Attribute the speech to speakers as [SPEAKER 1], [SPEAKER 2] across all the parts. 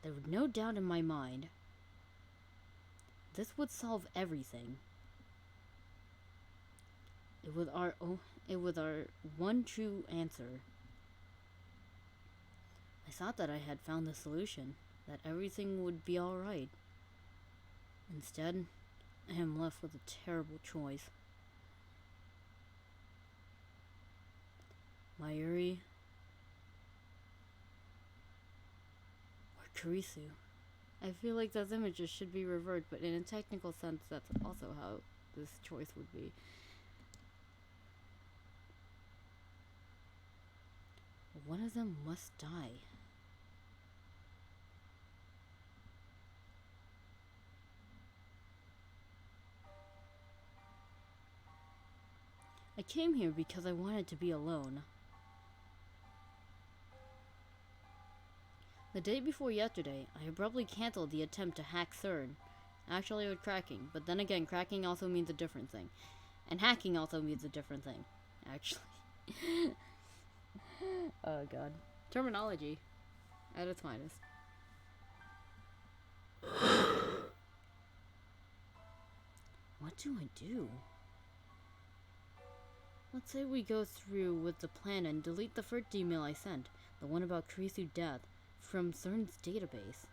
[SPEAKER 1] There was no doubt in my mind. This would solve everything. It was our one true answer. I thought that I had found the solution, that everything would be alright. Instead, I am left with a terrible choice. Mayuri or Kurisu. I feel like those images should be reversed, but in a technical sense, that's also how this choice would be. One of them must die. I came here because I wanted to be alone. The day before yesterday, I abruptly canceled the attempt to hack CERN. Actually, with cracking, but then again, cracking also means a different thing. And hacking also means a different thing, actually. Oh god. Terminology at its finest. What do I do? Let's say we go through with the plan and delete the first email I sent, the one about Kurisu's death, from CERN's database.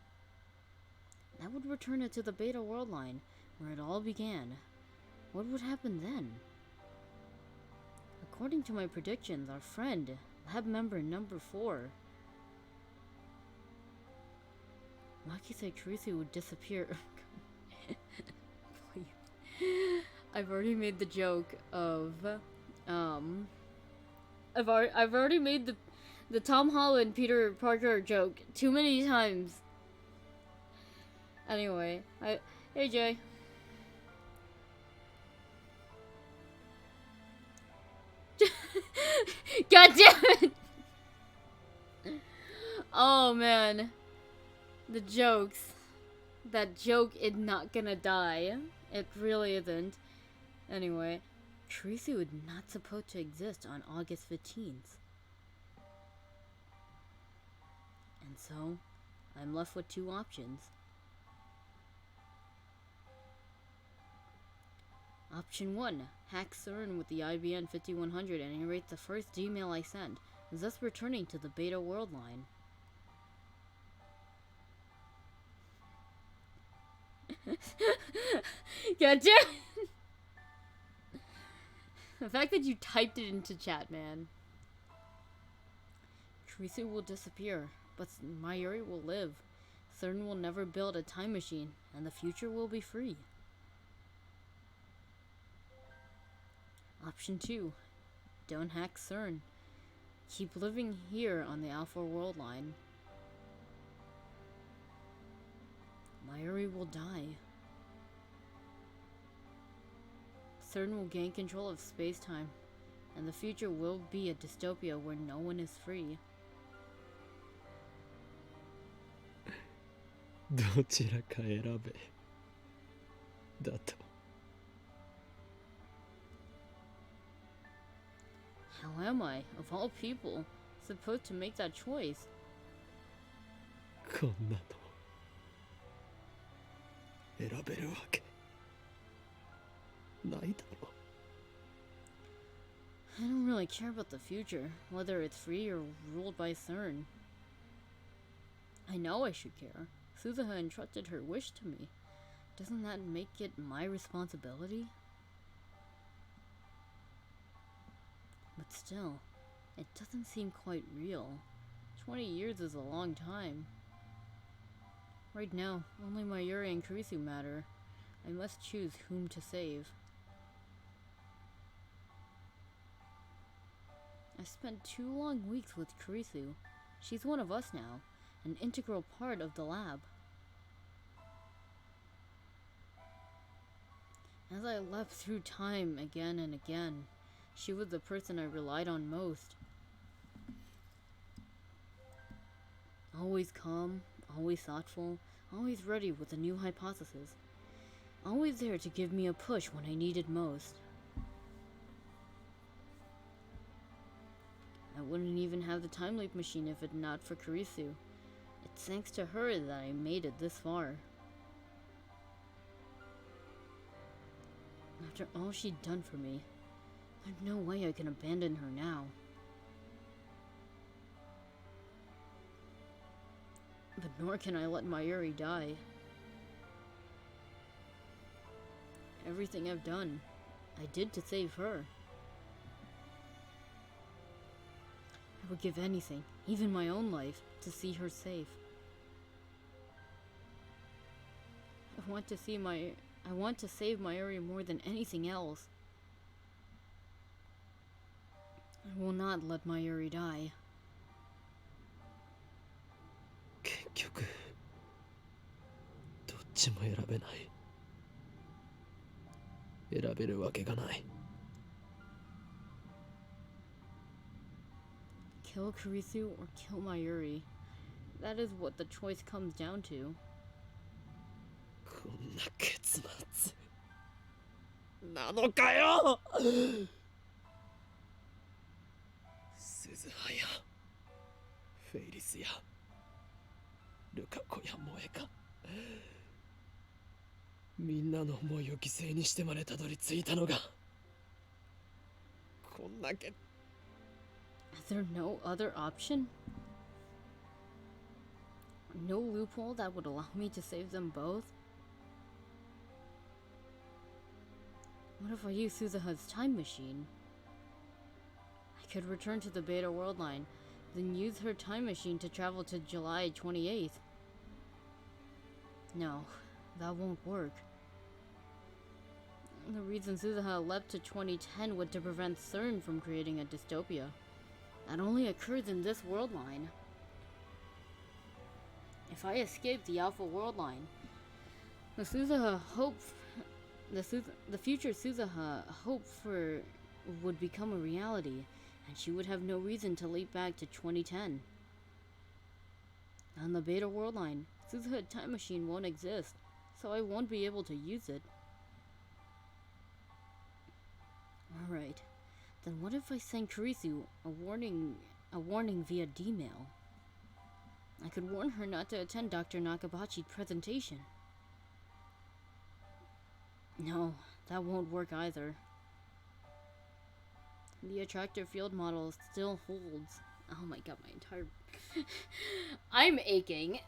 [SPEAKER 1] That would return it to the Beta World line, where it all began. What would happen then? According to my predictions, our friend, lab member number 4, Maki said Kurisu would disappear. Please. I've already made the joke of, I've already made the Tom Holland Peter Parker joke too many times. Anyway, hey Jay. God damn it! Oh man. The jokes. That joke is not gonna die. It really isn't. Anyway, Kurisu is not supposed to exist on August 15th. And so, I'm left with 2 options. Option 1. Hack CERN with the IBN 5100 and erase the first email I sent, thus returning to the Beta World line. God damn it! The fact that you typed it into chat, man. Kurisu will disappear, but Mayuri will live. CERN will never build a time machine, and the future will be free. Option 2. Don't hack CERN. Keep living here on the Alpha World line. Mayuri will die. CERN will gain control of space-time, and the future will be a dystopia where no one is free.
[SPEAKER 2] どちらか選べだと
[SPEAKER 1] How am I, of all people, supposed to make that choice?
[SPEAKER 2] こんなの選べるわけないだろ
[SPEAKER 1] I don't really care about the future, whether it's free or ruled by CERN. I know I should care. Suzuha entrusted her wish to me. Doesn't that make it my responsibility? But still, it doesn't seem quite real. 20 years is a long time. Right now, only Mayuri and Kurisu matter. I must choose whom to save. I spent 2 long weeks with Kurisu. She's one of us now, an integral part of the lab. As I leapt through time again and again, she was the person I relied on most. Always calm, always thoughtful, always ready with a new hypothesis. Always there to give me a push when I needed most. I wouldn't even have the time leap machine if it not for Kurisu. It's thanks to her that I made it this far. After all she'd done for me, there's no way I can abandon her now. But nor can I let Mayuri die. Everything I've done, I did to save her. I would give anything, even my own life, to see her safe. I want to save Mayuri more than anything else. I will not let Mayuri die.
[SPEAKER 2] 結局どっちも選べない。選べるわけがない。
[SPEAKER 1] Kill Kurisu or kill Mayuri. That is what the choice comes down to.
[SPEAKER 2] こんな結末なのかよ。鈴葉やフェイリスやルカ子や萌えか、みんなの思いを犠牲にしてまでたどり着いたのがこんなけ。
[SPEAKER 1] Is there no other option? No loophole that would allow me to save them both? What if I use Suzuha's time machine? I could return to the Beta World Line, then use her time machine to travel to July 28th. No, that won't work. The reason Suzuha leapt to 2010 was to prevent CERN from creating a dystopia. That only occurs in this world line. If I escape the Alpha World Line, the future Suzuha hope for would become a reality, and she would have no reason to leap back to 2010. On the Beta World Line, Suzuha's time machine won't exist, so I won't be able to use it. Alright, then what if I send Kurisu a warning via D-mail? I could warn her not to attend Dr. Nakabachi's presentation. No, that won't work either. The attractor field model still holds. Oh my god, my entire... I'm aching.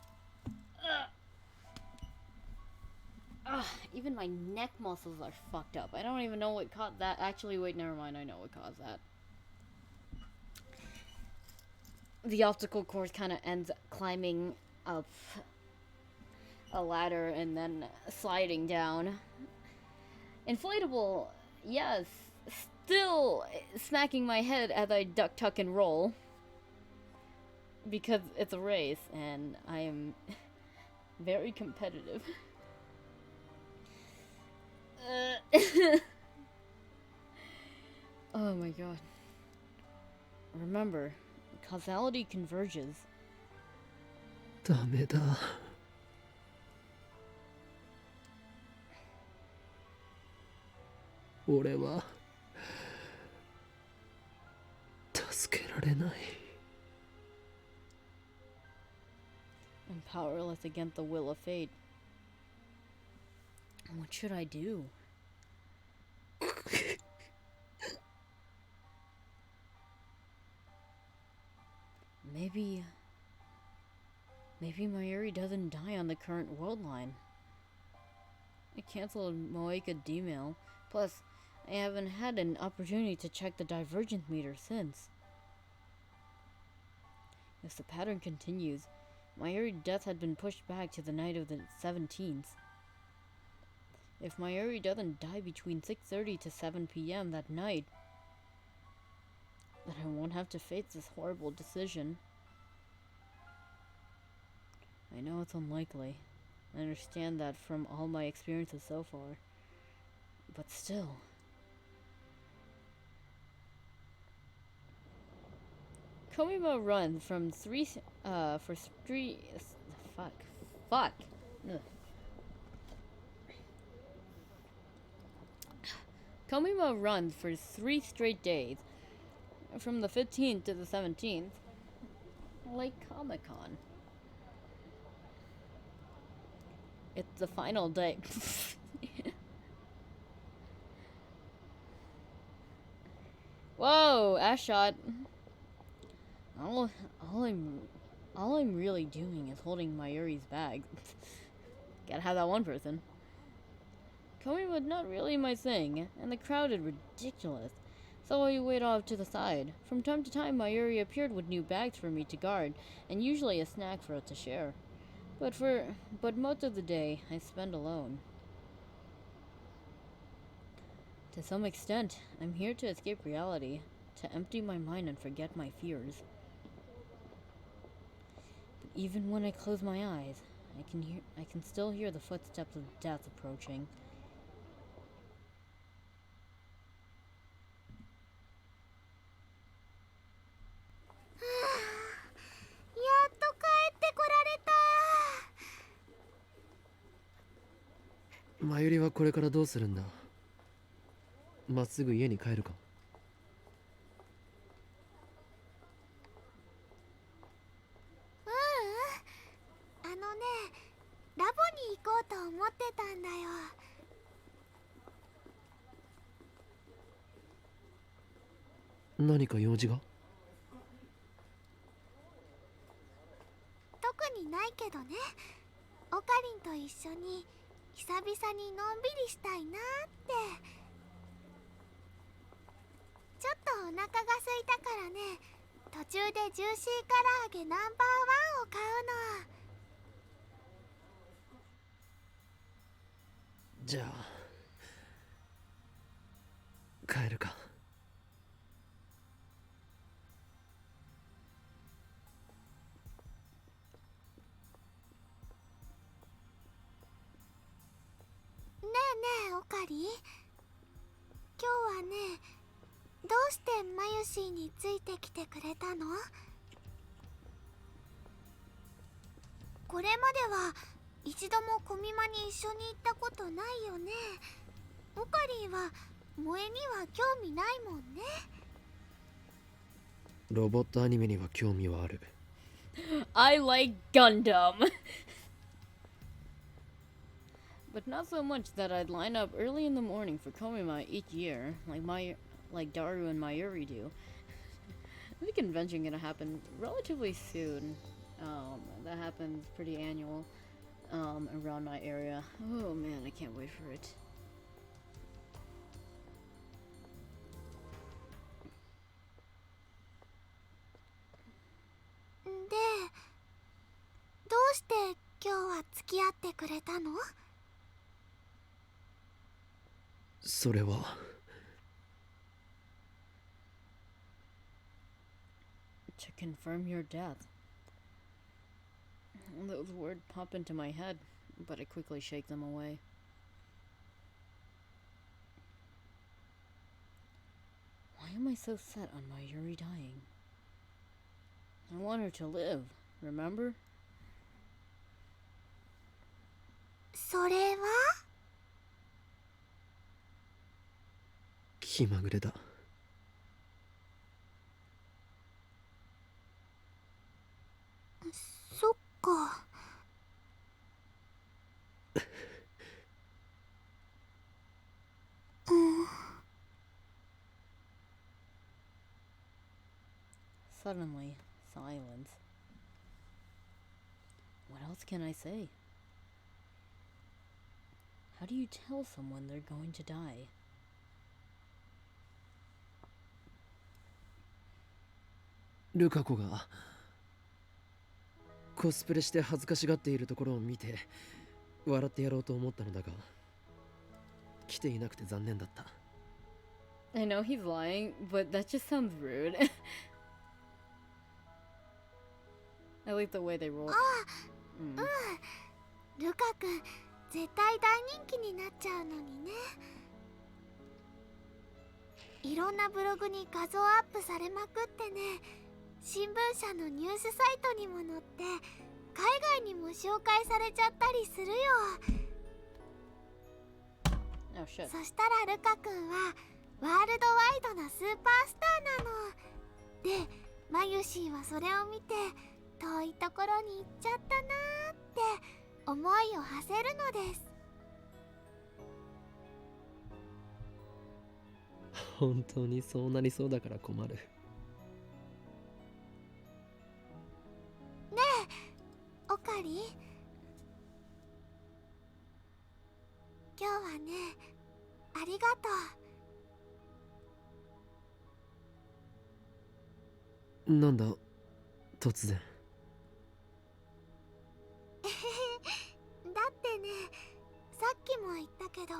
[SPEAKER 1] Even my neck muscles are fucked up. I don't even know what caused that. Actually, wait, never mind. I know what caused that. The obstacle course kind of ends climbing up a ladder and then sliding down. Inflatable, yes. Still smacking my head as I duck, tuck, and roll. Because it's a race, and I am very competitive. Oh my god. Remember, causality converges.
[SPEAKER 2] ダメだ。俺は助けられない。
[SPEAKER 1] I'm powerless against the will of fate. What should I do? Maybe Mayuri doesn't die on the current world line. I canceled Moeka D-mail. Plus, I haven't had an opportunity to check the divergence meter since. If the pattern continues, Mayuri's death had been pushed back to the night of the 17th. If Mayuri doesn't die between 6:30 to 7 p.m. that night, then I won't have to face this horrible decision. I know it's unlikely. I understand that from all my experiences so far. But still. Komima runs from fuck. Ugh. Komima runs for 3 straight days, from the 15th to the 17th, like Comic-Con. It's the final day. Whoa, ass shot. All, all I'm all I'm really doing is holding Mayuri's bag. Gotta have that one person. Komi was not really my thing, and the crowd is ridiculous. So I wait off to the side. From time to time, Mayuri appeared with new bags for me to guard, and usually a snack for us to share. But most of the day, I spend alone. To some extent, I'm here to escape reality, to empty my mind and forget my fears. But even when I close my eyes, I can still hear the footsteps of death approaching.
[SPEAKER 2] 「まゆりはこれからどうするんだ？まっすぐ家に帰るか？」
[SPEAKER 3] ラボに行こうと思ってたんだよ。
[SPEAKER 2] 何か用事が？
[SPEAKER 3] 特にないけどね。オカリンと一緒に久々にのんびりしたいなって。ちょっとお腹が空いたからね、途中でジューシー唐揚げナンバーワンを買うの。
[SPEAKER 2] じゃあ帰るか。
[SPEAKER 3] ねえねえオカリン、今日はね、どうしてマユシーについてきてくれたの？これまでは一度もコミマに一緒に行ったことないよね。オカリンは萌えには興味ないもんね。
[SPEAKER 2] ロボットアニメには興味はある。
[SPEAKER 1] I like Gundam. But not so much that I'd line up early in the morning for Komima each year, like Daru and Mayuri do. The convention gonna happen relatively soon. That happens pretty annual. Around my area. Oh man, I can't wait for it.
[SPEAKER 3] De, どうして今日は付き合ってくれたの？
[SPEAKER 2] それは。
[SPEAKER 1] To confirm your death. Those words pop into my head, but I quickly shake them away. Why am I so set on Mayuri dying? I want her to live, remember?
[SPEAKER 3] それは？
[SPEAKER 2] 気まぐれだ。
[SPEAKER 3] そっか。
[SPEAKER 1] Suddenly, silence. What else can I say? How do you tell someone they're going to die?
[SPEAKER 2] ルカ子がコスプレして恥ずかしがっているところを見て笑ってやろうと思ったのだが、来ていなくて残念だった。
[SPEAKER 1] I know he's lying, but that just sounds rude. I like the way they roll.
[SPEAKER 3] ルカ君、絶対大人気になっちゃうのにね。いろんなブログに画像アップされまくってね、新聞社のニュースサイトにも載って海外にも紹介されちゃったりするよ。
[SPEAKER 1] Oh shit.
[SPEAKER 3] そしたらルカ君はワールドワイドなスーパースターなので、マユシーはそれを見て遠いところに行っちゃったなーって思いを馳せるのです。
[SPEAKER 2] 本当にそうなりそうだから困る。
[SPEAKER 3] ねえ、オカリ。今日はね、ありがとう。
[SPEAKER 2] なんだ突然。
[SPEAKER 3] だってね、さっきも言ったけど、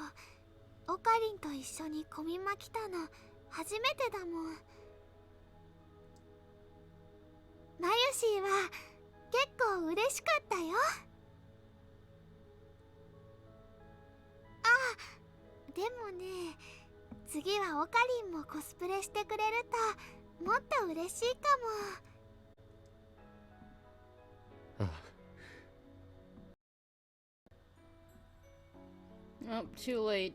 [SPEAKER 3] オカリンと一緒にコミマ来たの初めてだもん。マユシーは結構嬉しかったよ。あ、でもね、次はオカリンもコスプレしてくれるともっと嬉しいかも。
[SPEAKER 2] ああ。
[SPEAKER 1] Oh, too late.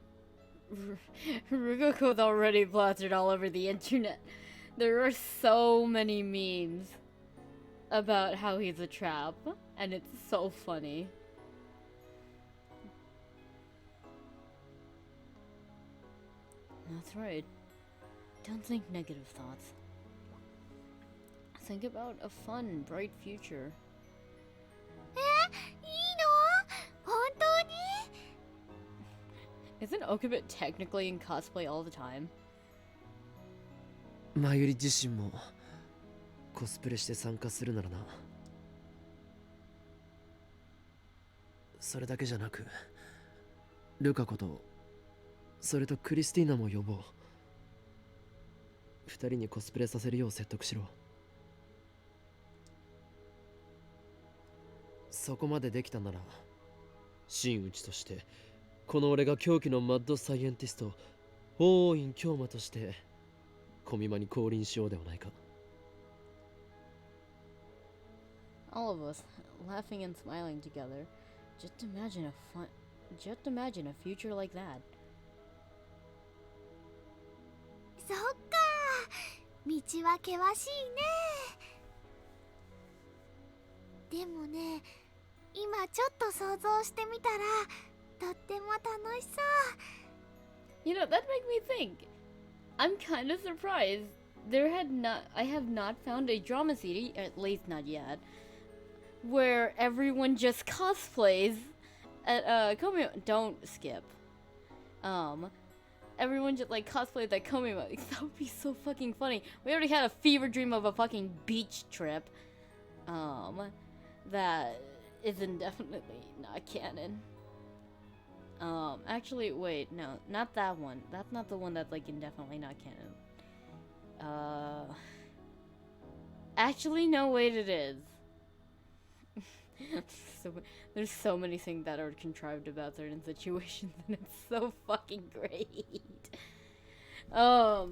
[SPEAKER 1] Rugoko's already plastered all over the internet. There are so many memes about how he's a trap, and it's so funny. That's right. Don't think negative thoughts. Think about a fun, bright future.
[SPEAKER 3] いいの？本当に？
[SPEAKER 1] Isn't Okabit technically in cosplay all the time?
[SPEAKER 2] マユリ自身もコスプレして参加するならな。それだけじゃなく、ルカ子とそれとクリスティーナも呼ぼう。二人にコスプレさせるよう説得しろ。そこまでできたなら、真打ちとしてこの俺が狂気のマッドサイエンティスト王院京馬としてコミマに降臨しようではないか。
[SPEAKER 1] All of us, laughing and smiling together. Just imagine a future like that.
[SPEAKER 3] そっか、道は険しいね。でもね、今ちょっと想像してみたらとっても楽しそう。
[SPEAKER 1] You know, that makes me think. I'm kind of surprised. I have not found a drama CD, at least not yet, where everyone just cosplays at don't skip. Everyone just like cosplays at Komima. That would be so fucking funny. We already had a fever dream of a fucking beach trip. That is indefinitely not canon. Actually, wait, no, not that one. That's not the one that's like indefinitely not canon. Actually, no, wait, it is. So, there's so many things that are contrived about certain situations, and it's so fucking great. But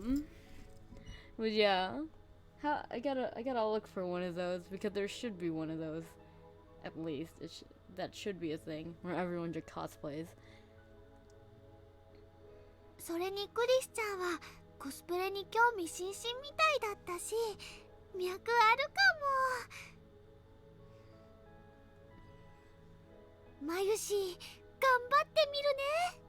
[SPEAKER 1] yeah, I gotta look for one of those because there should be one of those, at least. That should be a thing where everyone just cosplays.
[SPEAKER 3] それにクリスちゃんはコスプレに興味津々みたいだったし、脈あるかも。マユシ、頑張ってみるね。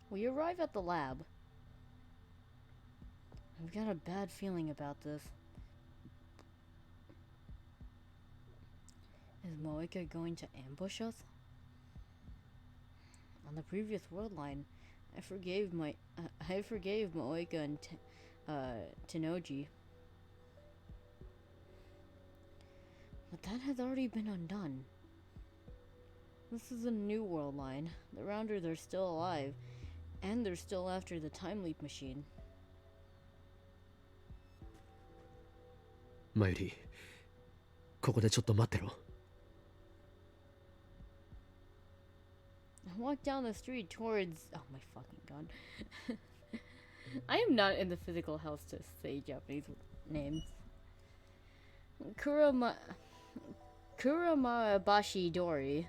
[SPEAKER 1] We arrive at the lab. I've got a bad feeling about this. Is Moeka going to ambush us? On the previous world line, I forgave Moeka and Tenoji. But that has already been undone. This is a new world line. The Rounders are still alive, and they're still after the time leap machine.
[SPEAKER 2] マユリ、ここでちょっと待ってろ。
[SPEAKER 1] I walk down the street towards... Oh my fucking god. I am not in the physical health to say Japanese names. Kuramabashi Dori.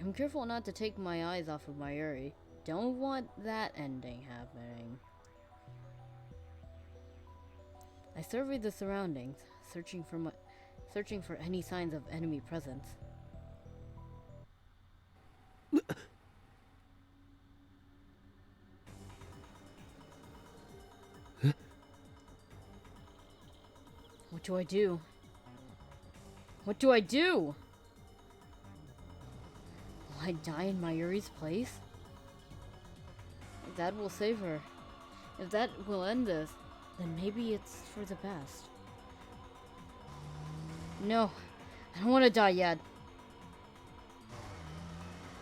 [SPEAKER 1] I'm careful not to take my eyes off of Mayuri. don't want that ending happening. I surveyed the surroundings, searching for any signs of enemy presence. What do I do? What do I do? Will I die in Mayuri's place? If that will save her, if that will end this, then maybe it's for the best. No, I don't want to die yet.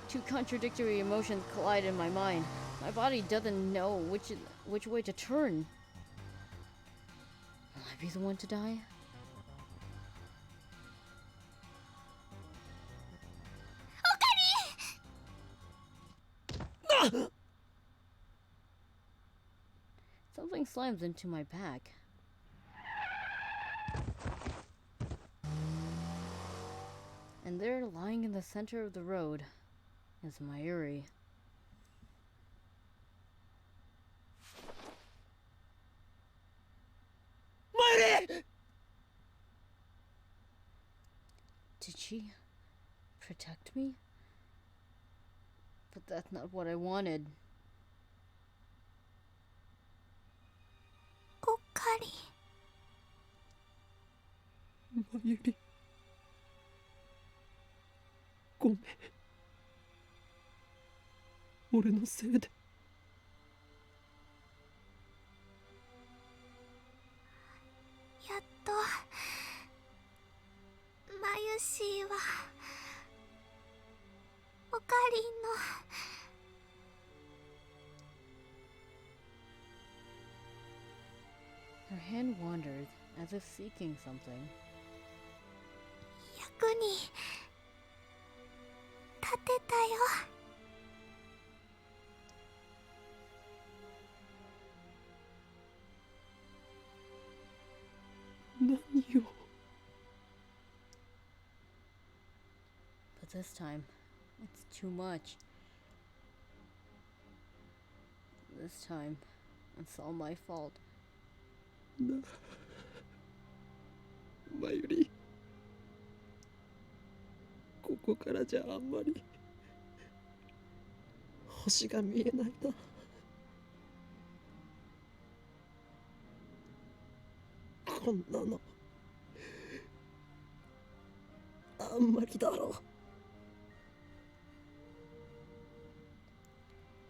[SPEAKER 1] Two contradictory emotions collide in my mind. My body doesn't know which way to turn. Will I be the one to die? Something slams into my back. And there, lying in the center of the road, is Mayuri.
[SPEAKER 2] Mayuri!
[SPEAKER 1] Did she protect me? But that's not what I wanted.
[SPEAKER 3] Okari.
[SPEAKER 2] Mayuri. ごめん。俺のせいで。
[SPEAKER 3] やっとマユシーはオカリンの
[SPEAKER 1] Her hand wanders, as if seeking something.
[SPEAKER 3] 役に立てたよ。
[SPEAKER 2] 何を。
[SPEAKER 1] But this time, it's too much. This time, it's all my fault.
[SPEAKER 2] マユリ、ここからじゃあんまり星が見えないな。こんなのあんまりだろ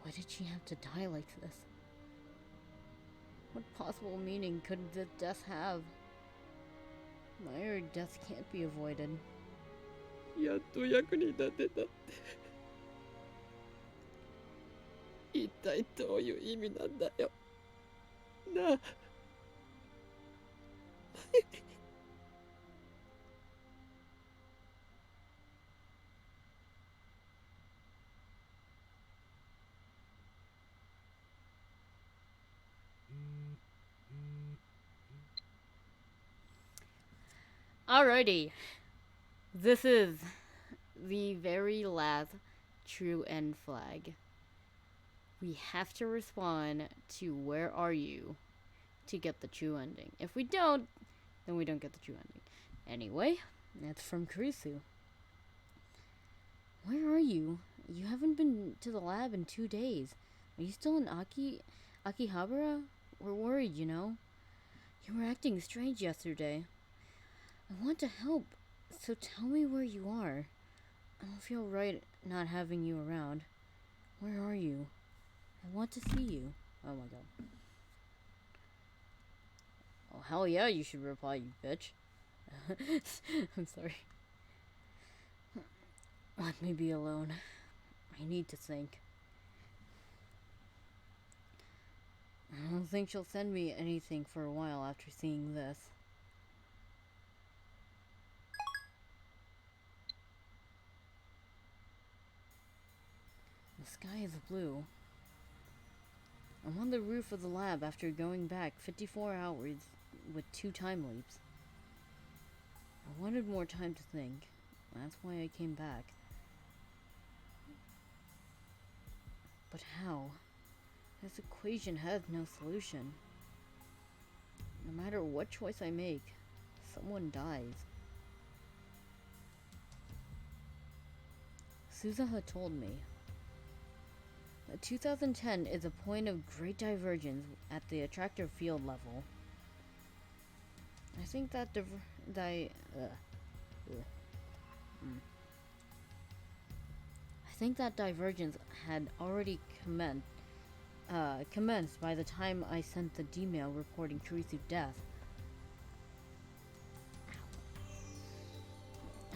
[SPEAKER 2] う。
[SPEAKER 1] Why did she have to die like this? What possible meaning could this death have? Mayuri death can't be avoided.
[SPEAKER 2] やっと役に立てたって一体どういう意味なんだよなあ。
[SPEAKER 1] Alrighty, this is the very last true end flag. We have to respond to "Where are you?" to get the true ending. If we don't, then we don't get the true ending. Anyway, that's from Kurisu. Where are you? You haven't been to the lab in 2 days. Are you still in Akihabara? We're worried, you know. You were acting strange yesterday. I want to help, so tell me where you are. I don't feel right not having you around. Where are you? I want to see you. Oh my god. Oh, hell yeah, you should reply, you bitch. I'm sorry. Let me be alone. I need to think. I don't think she'll send me anything for a while after seeing this. The sky is blue. I'm on the roof of the lab after going back 54 hours with 2 time leaps. I wanted more time to think. That's why I came back. But how? This equation has no solution. No matter what choice I make, someone dies. Suzuha told me that 2010 is a point of great divergence at the attractor field level. I think that I think that divergence had already commenced by the time I sent the D-mail reporting Kurisu's death.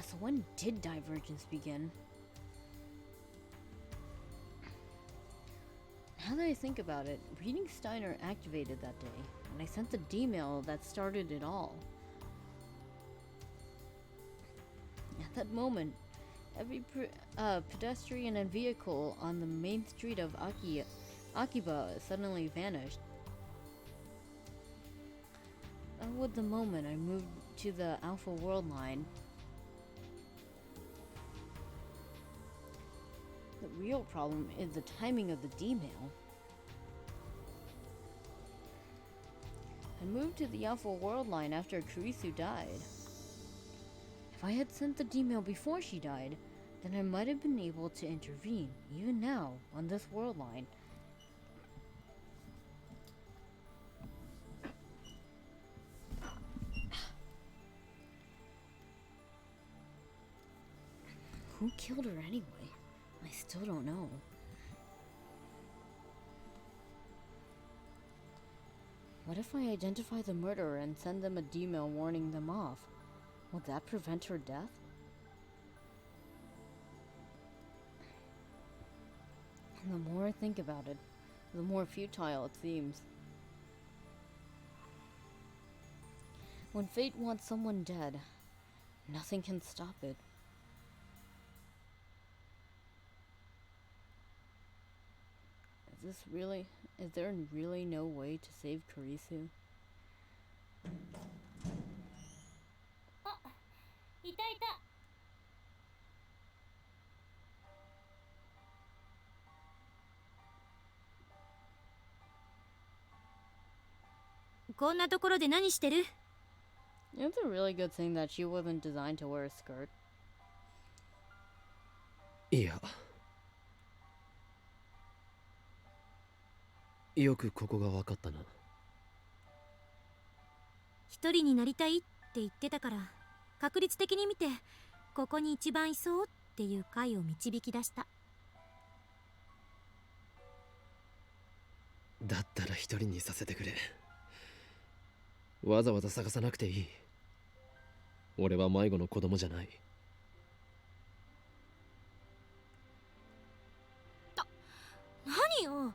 [SPEAKER 1] So when did divergence begin? Now that I think about it, reading Steiner activated that day, and I sent the D-mail that started it all. At that moment, every pedestrian and vehicle on the main street of Akiba suddenly vanished. That was the moment I moved to the Alpha World line. The real problem is the timing of the D-mail. I moved to the Alpha World line after Kurisu died. If I had sent the D-mail before she died, then I might have been able to intervene, even now, on this world line. Who killed her anyway? I still don't know. What if I identify the murderer and send them a D-mail warning them off? Will that prevent her death? And the more I think about it, the more futile it seems. When fate wants someone dead, nothing can stop it. Is there really no way to save Kurisu?
[SPEAKER 3] あ、いたいた。こんなところで何してる？
[SPEAKER 1] It's a really good thing that she wasn't designed to wear a skirt.
[SPEAKER 2] いや、よくここが分かったな。
[SPEAKER 3] 一人になりたいって言ってたから、確率的に見てここに一番いそうっていう回を導き出した。
[SPEAKER 2] だったら一人にさせてくれ。わざわざ探さなくていい。俺は迷子の子供じゃない。
[SPEAKER 3] 何よ、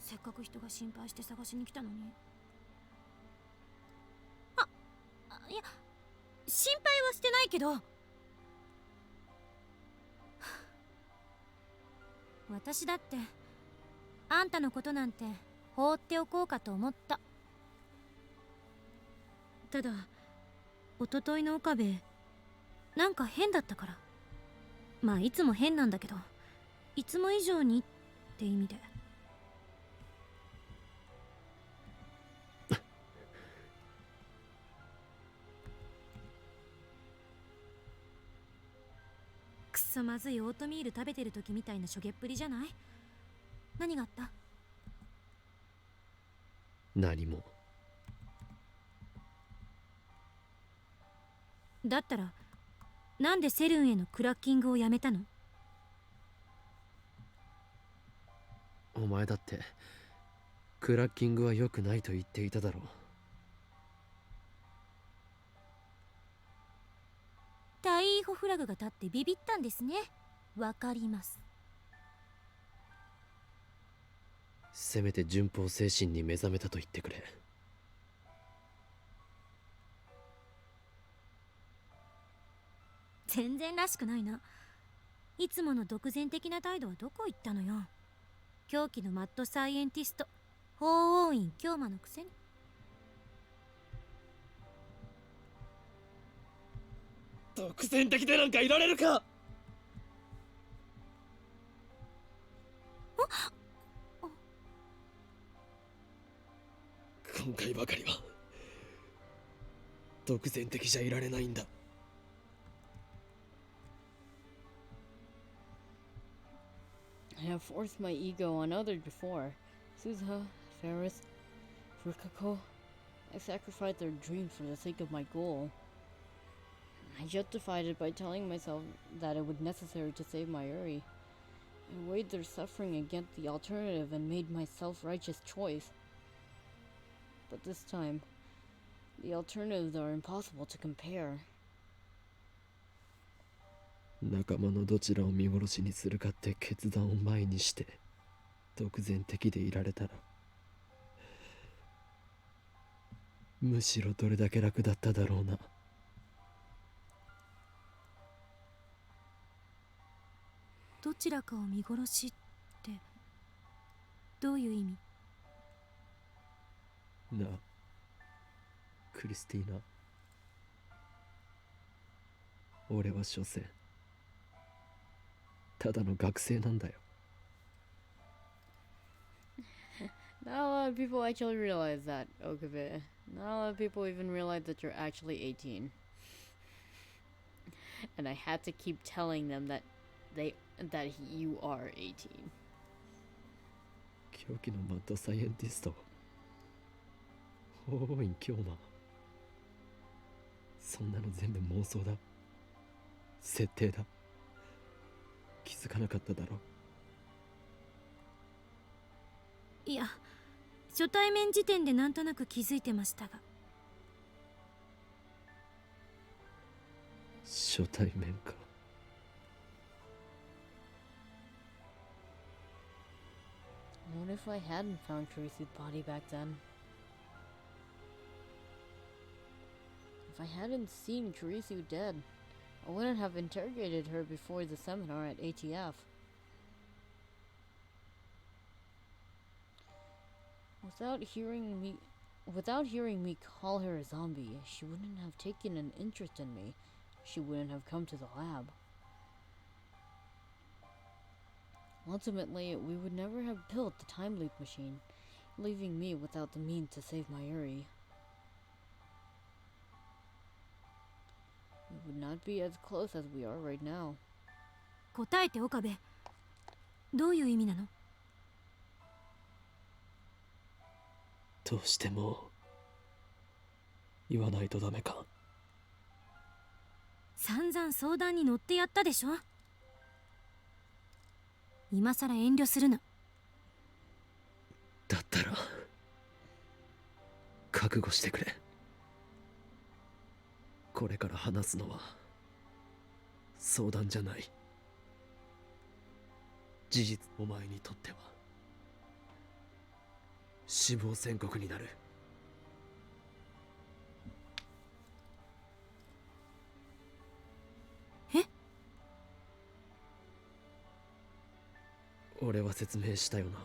[SPEAKER 3] せっかく人が心配して探しに来たのに。いや、心配はしてないけど私だってあんたのことなんて放っておこうかと思った。ただ一昨日の岡部なんか変だったから。まあいつも変なんだけど、いつも以上にって意味で。くそまずいオートミール食べてる時みたいなしょげっぷりじゃない？何があった？
[SPEAKER 2] 何も。
[SPEAKER 3] だったらなんでセルンへのクラッキングをやめたの？
[SPEAKER 2] お前だってクラッキングは良くないと言っていただろう。
[SPEAKER 3] タイーホフラグが立ってビビったんですね。わかります。
[SPEAKER 2] せめて順法精神に目覚めたと言ってくれ。
[SPEAKER 3] 全然らしくないな。いつもの独善的な態度はどこ行ったのよ。狂気のマッドサイエンティスト法王院京馬のくせに。
[SPEAKER 2] 独善的でなんかいられるか。今回ばかりは独善的じゃいられないんだ。
[SPEAKER 1] I have forced my ego on others before. Suzuha, Ferris, Fukako. I sacrificed their dreams for the sake of my goal. I justified it by telling myself that it was necessary to save Mayuri. I weighed their suffering against the alternative and made my self-righteous choice. But this time, the alternatives are impossible to compare.
[SPEAKER 2] 仲間のどちらを見殺しにするかって決断を前にして独善的でいられたら、むしろどれだけ楽だっただろうな。
[SPEAKER 4] どちらかを見殺しってどういう意味？
[SPEAKER 2] なあ、クリスティーナ。俺は所詮ただの学生なんだよ。
[SPEAKER 1] Not a lot of people actually realize that, Okabe. Not a lot of people even realize that you're actually 18. And I had to keep telling them that you are 18.
[SPEAKER 2] 狂気のマッドサイエンティスト。おーい、京馬。そんなの全部妄想だ。設定だ。気づかなかっただろ。
[SPEAKER 4] いや、初対面時点でなんとなく気づいてましたが。
[SPEAKER 2] 初対面か。
[SPEAKER 1] What if I hadn't found Tracy's body back then? If I hadn't seen Tracy dead, I wouldn't have interrogated her before the seminar at ATF. Without hearing me call her a zombie, she wouldn't have taken an interest in me. She wouldn't have come to the lab. Ultimately, we would never have built the time leap machine, leaving me without the means to save Mayuri. We would not be as close as we are right now.
[SPEAKER 4] 答えて岡部。どういう意味なの？
[SPEAKER 2] どうしても言わないとダメか。
[SPEAKER 4] 散々相談に乗ってやったでしょ。今さら遠慮するな。
[SPEAKER 2] だったら覚悟してくれ。これから話すのは相談じゃない。事実、お前にとっては死亡宣告になる。
[SPEAKER 4] え？
[SPEAKER 2] 俺は説明したよな。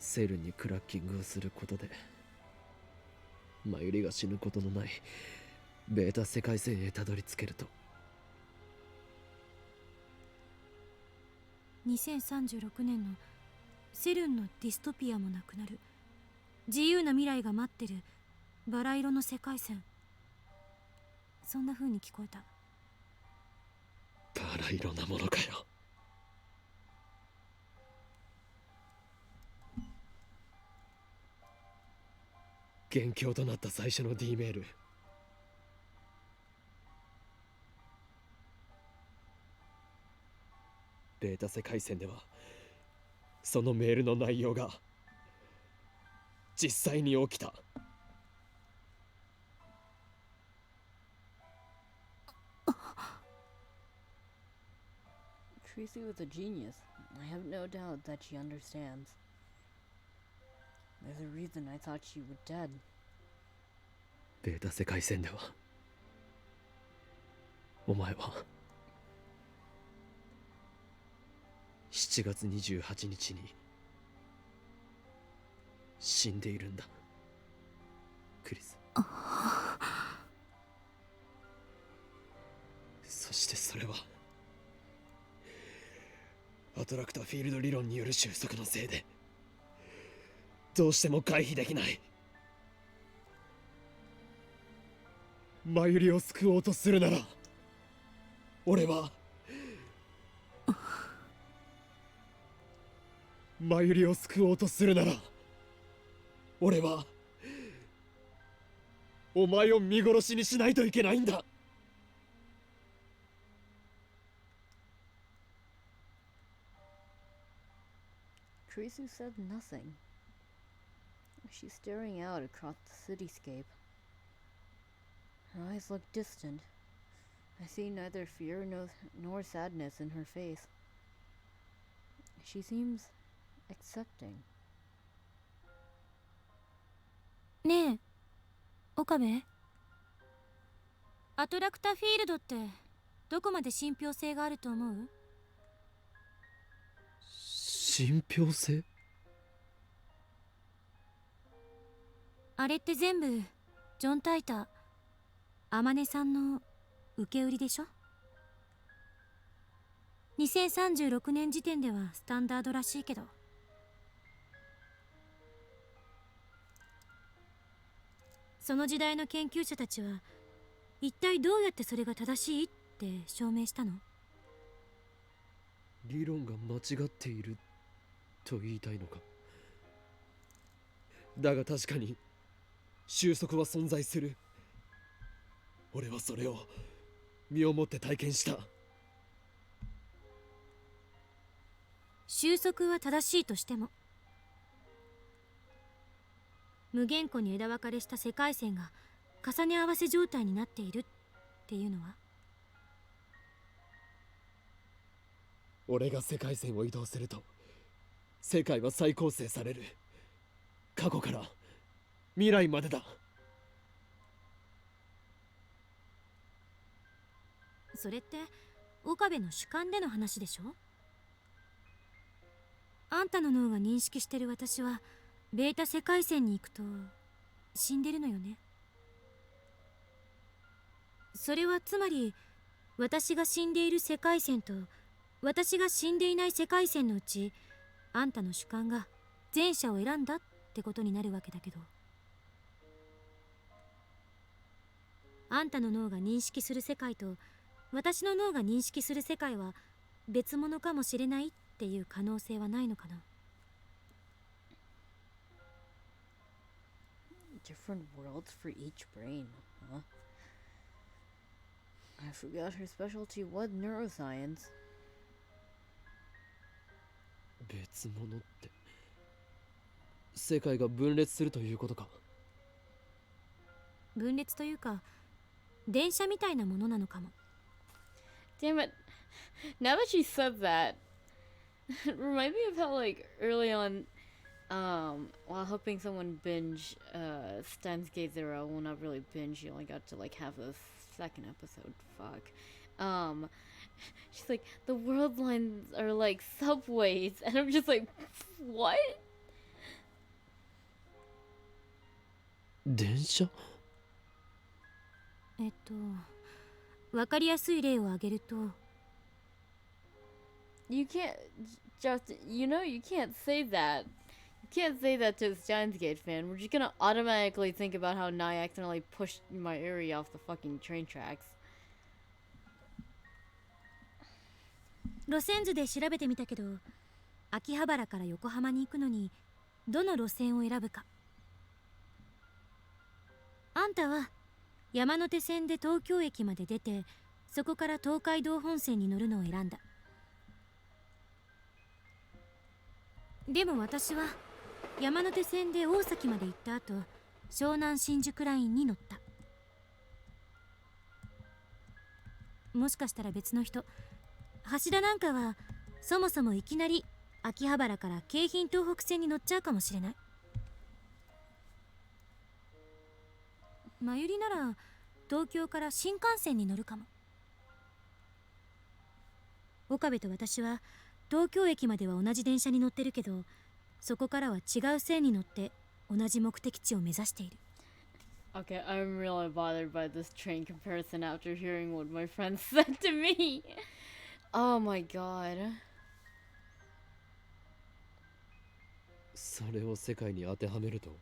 [SPEAKER 2] セルにクラッキングをすることでマユリが死ぬことのないベータ世界線へたどり着けると。
[SPEAKER 4] 2036年のセルンのディストピアもなくなる自由な未来が待ってるバラ色の世界線、そんな風に聞こえた。
[SPEAKER 2] バラ色なものかよ。元凶となった最初の D メール。ベータ世界線ではそのメールの内容が実際に起きた。
[SPEAKER 1] Tracy was a genius. I have no doubt that she understands. There's a reason I thought she was dead.
[SPEAKER 2] ベータ世界線ではお前は7月28日に死んでいるんだ、クリス。そしてそれはアトラクターフィールド理論による収束のせいでどうしても回避できない。マユリを救おうとするなら、俺はマユリを救おうとするなら、俺はお前を見殺しにしないといけないんだ。
[SPEAKER 1] Kurisu said nothing. She's staring out across the cityscape. Her eyes look distant. I see neither fear nor sadness in her face. She seems accepting.
[SPEAKER 4] ねえ、岡部。アトラクタフィールドってどこまで信憑性があると思う？
[SPEAKER 2] 信憑性？
[SPEAKER 4] あれって全部ジョン・タイター、天音さんの受け売りでしょ。2036年時点ではスタンダードらしいけど。その時代の研究者たちは一体どうやってそれが正しいって証明したの？
[SPEAKER 2] 理論が間違っていると言いたいのか。だが確かに収束は存在する。俺はそれを身をもって体験した。
[SPEAKER 4] 収束は正しいとしても、無限個に枝分かれした世界線が重ね合わせ状態になっているっていうのは？
[SPEAKER 2] 俺が世界線を移動すると世界は再構成される。過去から未来までだ。
[SPEAKER 4] それって岡部の主観での話でしょ？あんたの脳が認識してる私はベータ世界線に行くと死んでるのよね。それはつまり私が死んでいる世界線と私が死んでいない世界線のうちあんたの主観が前者を選んだってことになるわけだけど、あんたの脳が認識する世界と私の脳が認識する世界は別物かもしれないっていう可能性はないのかな。
[SPEAKER 1] Different worlds for each brain, huh? I forgot her specialty was neuroscience.
[SPEAKER 2] 別物って世界が分裂するということか。
[SPEAKER 4] 分裂というか電車みたいなものなのかも。
[SPEAKER 1] Damn it. Now that she said that, it reminds me of how, like, early on, while helping someone binge Steins Gate Zero, well, not really binge, you only got to, like, have the second episode. Fuck. She's like, the world lines are like subways, and I'm just like, what?
[SPEAKER 2] 電車？
[SPEAKER 4] わかりやすい例を挙げると、
[SPEAKER 1] You can't just, you know, you can't say that. You can't say that to a Steins Gate fan. We're just gonna automatically think about how Nai accidentally pushed my Uri off the fucking train tracks.
[SPEAKER 4] 路線図で調べてみたけど、秋葉原から横浜に行くのにどの路線を選ぶか。あんたは山手線で東京駅まで出て、そこから東海道本線に乗るのを選んだ。でも私は山手線で大崎まで行った後、湘南新宿ラインに乗った。もしかしたら別の人、橋田なんかはそもそもいきなり秋葉原から京浜東北線に乗っちゃうかもしれない。真由里なら東京から新幹線に乗るかも。岡部と私は東京駅までは同じ電車に乗ってるけど、そこからは違う線に乗って同じ目的地を目指している。
[SPEAKER 1] Okay, I'm really bothered by this train comparison after hearing what my friend said to me. Oh my god.
[SPEAKER 2] それを世界に当てはめると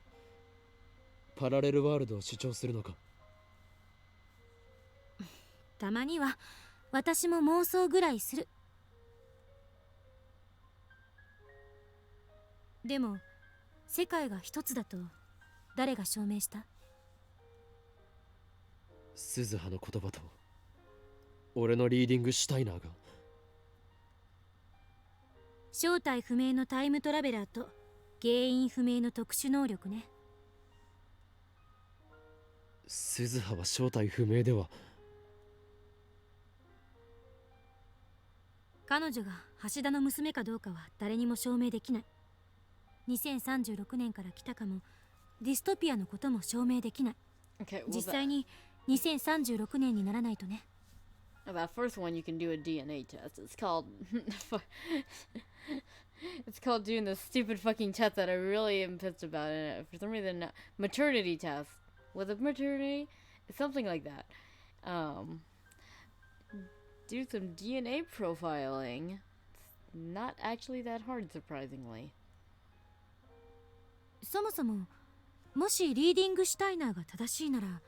[SPEAKER 2] パラレルワールドを主張するのか。
[SPEAKER 4] たまには私も妄想ぐらいする。でも世界が一つだと誰が証明した？
[SPEAKER 2] 鈴葉の言葉と俺のリーディングシュタイナーが。
[SPEAKER 4] 正体不明のタイムトラベラーと原因不明の特殊能力ね。
[SPEAKER 2] 鈴葉は正体不明では。
[SPEAKER 4] 彼女が橋田の娘かどうかは誰にも証明できない。2036年から来たかも、ディストピアのことも証明できない。
[SPEAKER 1] Okay,
[SPEAKER 4] 実際に2036年にならないとね。
[SPEAKER 1] that first one you can do a DNA test. It's called it's called doing the stupid fucking test that I really am pissed about. And for some reason, maternity test. Was it maternity? Something like that. Do some DNA profiling. It's not actually that hard, surprisingly.
[SPEAKER 4] そもそももしリーディングシュタイナーが正しいなら、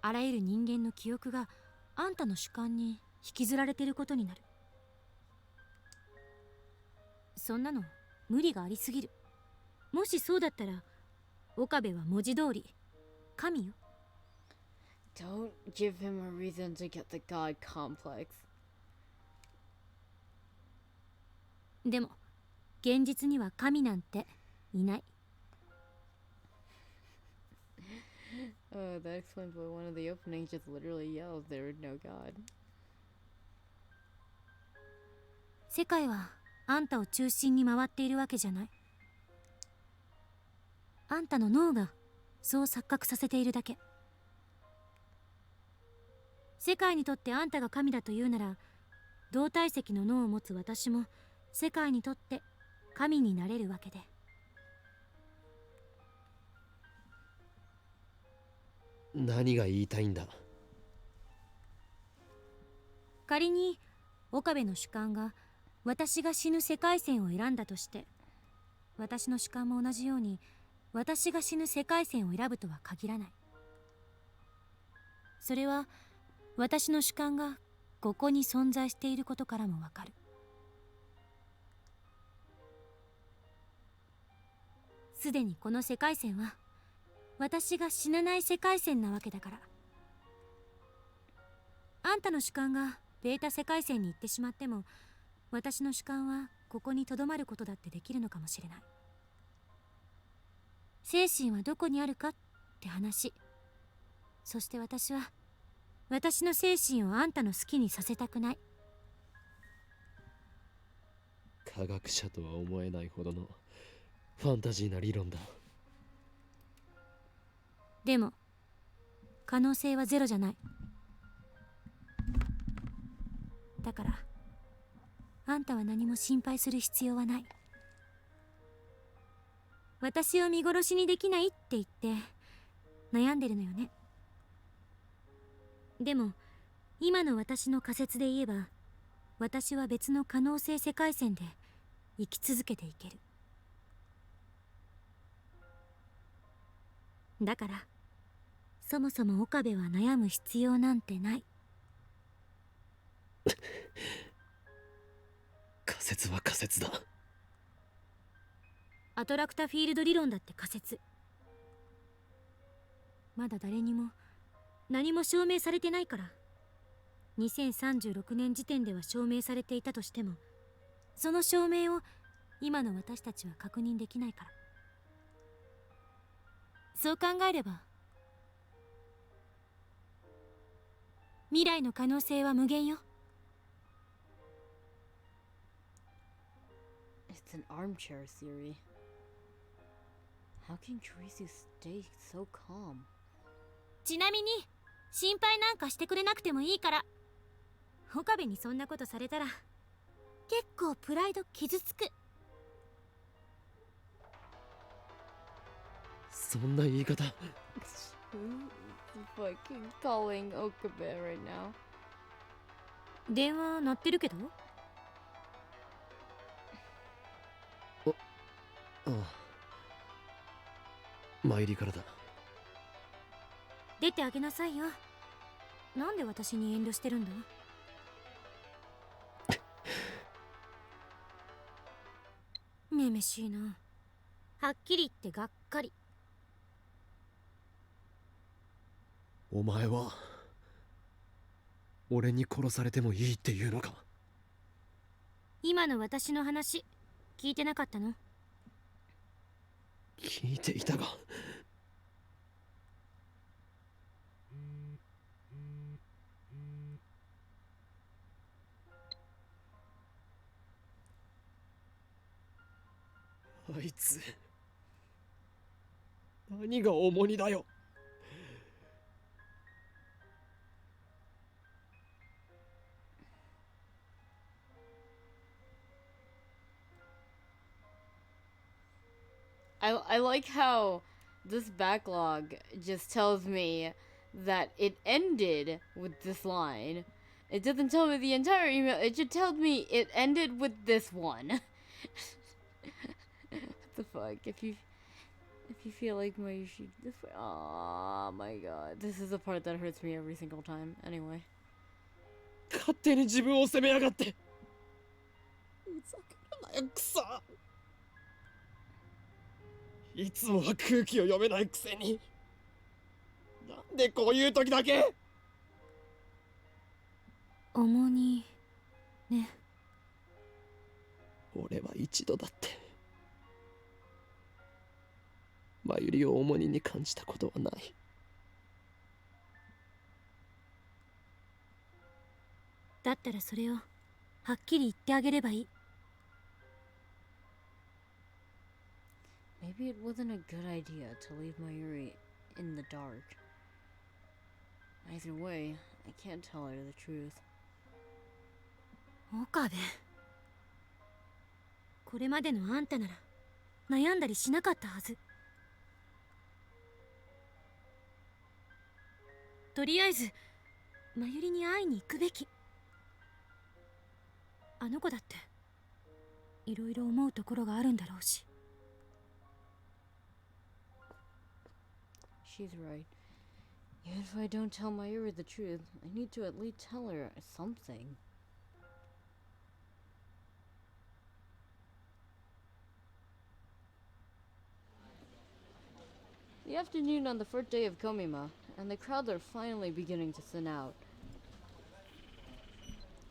[SPEAKER 4] あらゆる人間の記憶があんたの主観に引きずられていることになる。そんなの無理がありすぎる。もしそうだったら岡部は文字通り神よ。
[SPEAKER 1] Don't give him a reason to get the god complex.
[SPEAKER 4] でも現実には神なんていない。
[SPEAKER 1] Oh, that explains why one of the openings just literally yells there is no god.
[SPEAKER 4] 世界はあんたを中心に回っているわけじゃない。あんたの脳がそう錯覚させているだけ。世界にとってあんたが神だというなら、同体積の脳を持つ私も世界にとって神になれるわけで。
[SPEAKER 2] 何が言いたいんだ。
[SPEAKER 4] 仮に岡部の主観が私が死ぬ世界線を選んだとして、私の主観も同じように私が死ぬ世界線を選ぶとは限らない。それは私の主観がここに存在していることからもわかる。すでにこの世界線は私が死なない世界線なわけだから。あんたの主観がベータ世界線に行ってしまっても、私の主観はここにとどまることだってできるのかもしれない。精神はどこにあるかって話。そして私は私の精神をあんたの好きにさせたくない。
[SPEAKER 2] 科学者とは思えないほどのファンタジーな理論だ。
[SPEAKER 4] でも可能性はゼロじゃない。だからあんたは何も心配する必要はない。私を見殺しにできないって言って悩んでるのよね。でも今の私の仮説で言えば、私は別の可能性世界線で生き続けていける。だからそもそも岡部は悩む必要なんてない。
[SPEAKER 2] 仮説は仮説だ。
[SPEAKER 4] アトラクタフィールド理論だって仮説。まだ誰にも何も証明されてないから。2036年時点では証明されていたとしても、その証明を今の私たちは確認できないから。そう考えれば未来の可能性は無限よ。
[SPEAKER 1] It's an armchair theory. How can Teresa stay so calm?
[SPEAKER 4] ちなみに心配なんかしてくれなくてもいいから。岡部にそんなことされたら結構プライド傷つく。
[SPEAKER 2] そんな言い方。
[SPEAKER 1] Who's fucking calling Okabe right now?
[SPEAKER 4] 電話鳴ってるけど。
[SPEAKER 2] ああ、参りからだ。
[SPEAKER 4] 出てあげなさいよ。なんで私に遠慮してるんだ？めめしいな。はっきり言ってがっかり。
[SPEAKER 2] お前は俺に殺されてもいいっていうのか？
[SPEAKER 4] 今の私の話聞いてなかったの？
[SPEAKER 2] 聞いていたが。あいつ何が重荷だよ。
[SPEAKER 1] I like how this backlog just tells me that it ended with this line. It doesn't tell me the entire email. It just tells me it ended with this one. What the fuck? If you feel like my this way, oh my god, this is the part that hurts me every single time. Anyway.
[SPEAKER 2] 勝手に自分を責めやがって。ふざけるなよ、くそ。いつもは空気を読めないくせに、なんでこういう時だけ。
[SPEAKER 4] 重荷ね。
[SPEAKER 2] 俺は一度だって真由里を重荷に感じたことはない。
[SPEAKER 4] だったらそれをはっきり言ってあげればいい。
[SPEAKER 1] Maybe it wasn't a good idea to leave Mayuri in the dark. Either way, I can't tell her the truth.
[SPEAKER 4] 岡部、これまでのあんたなら悩んだりしなかったはず。とりあえず真由里に会いに行くべき。あの子だっていろいろ思うところがあるんだろうし。
[SPEAKER 1] She's right. Even if I don't tell Mayuri the truth, I need to at least tell her something. The afternoon on the first day of Komima, and the crowds are finally beginning to thin out.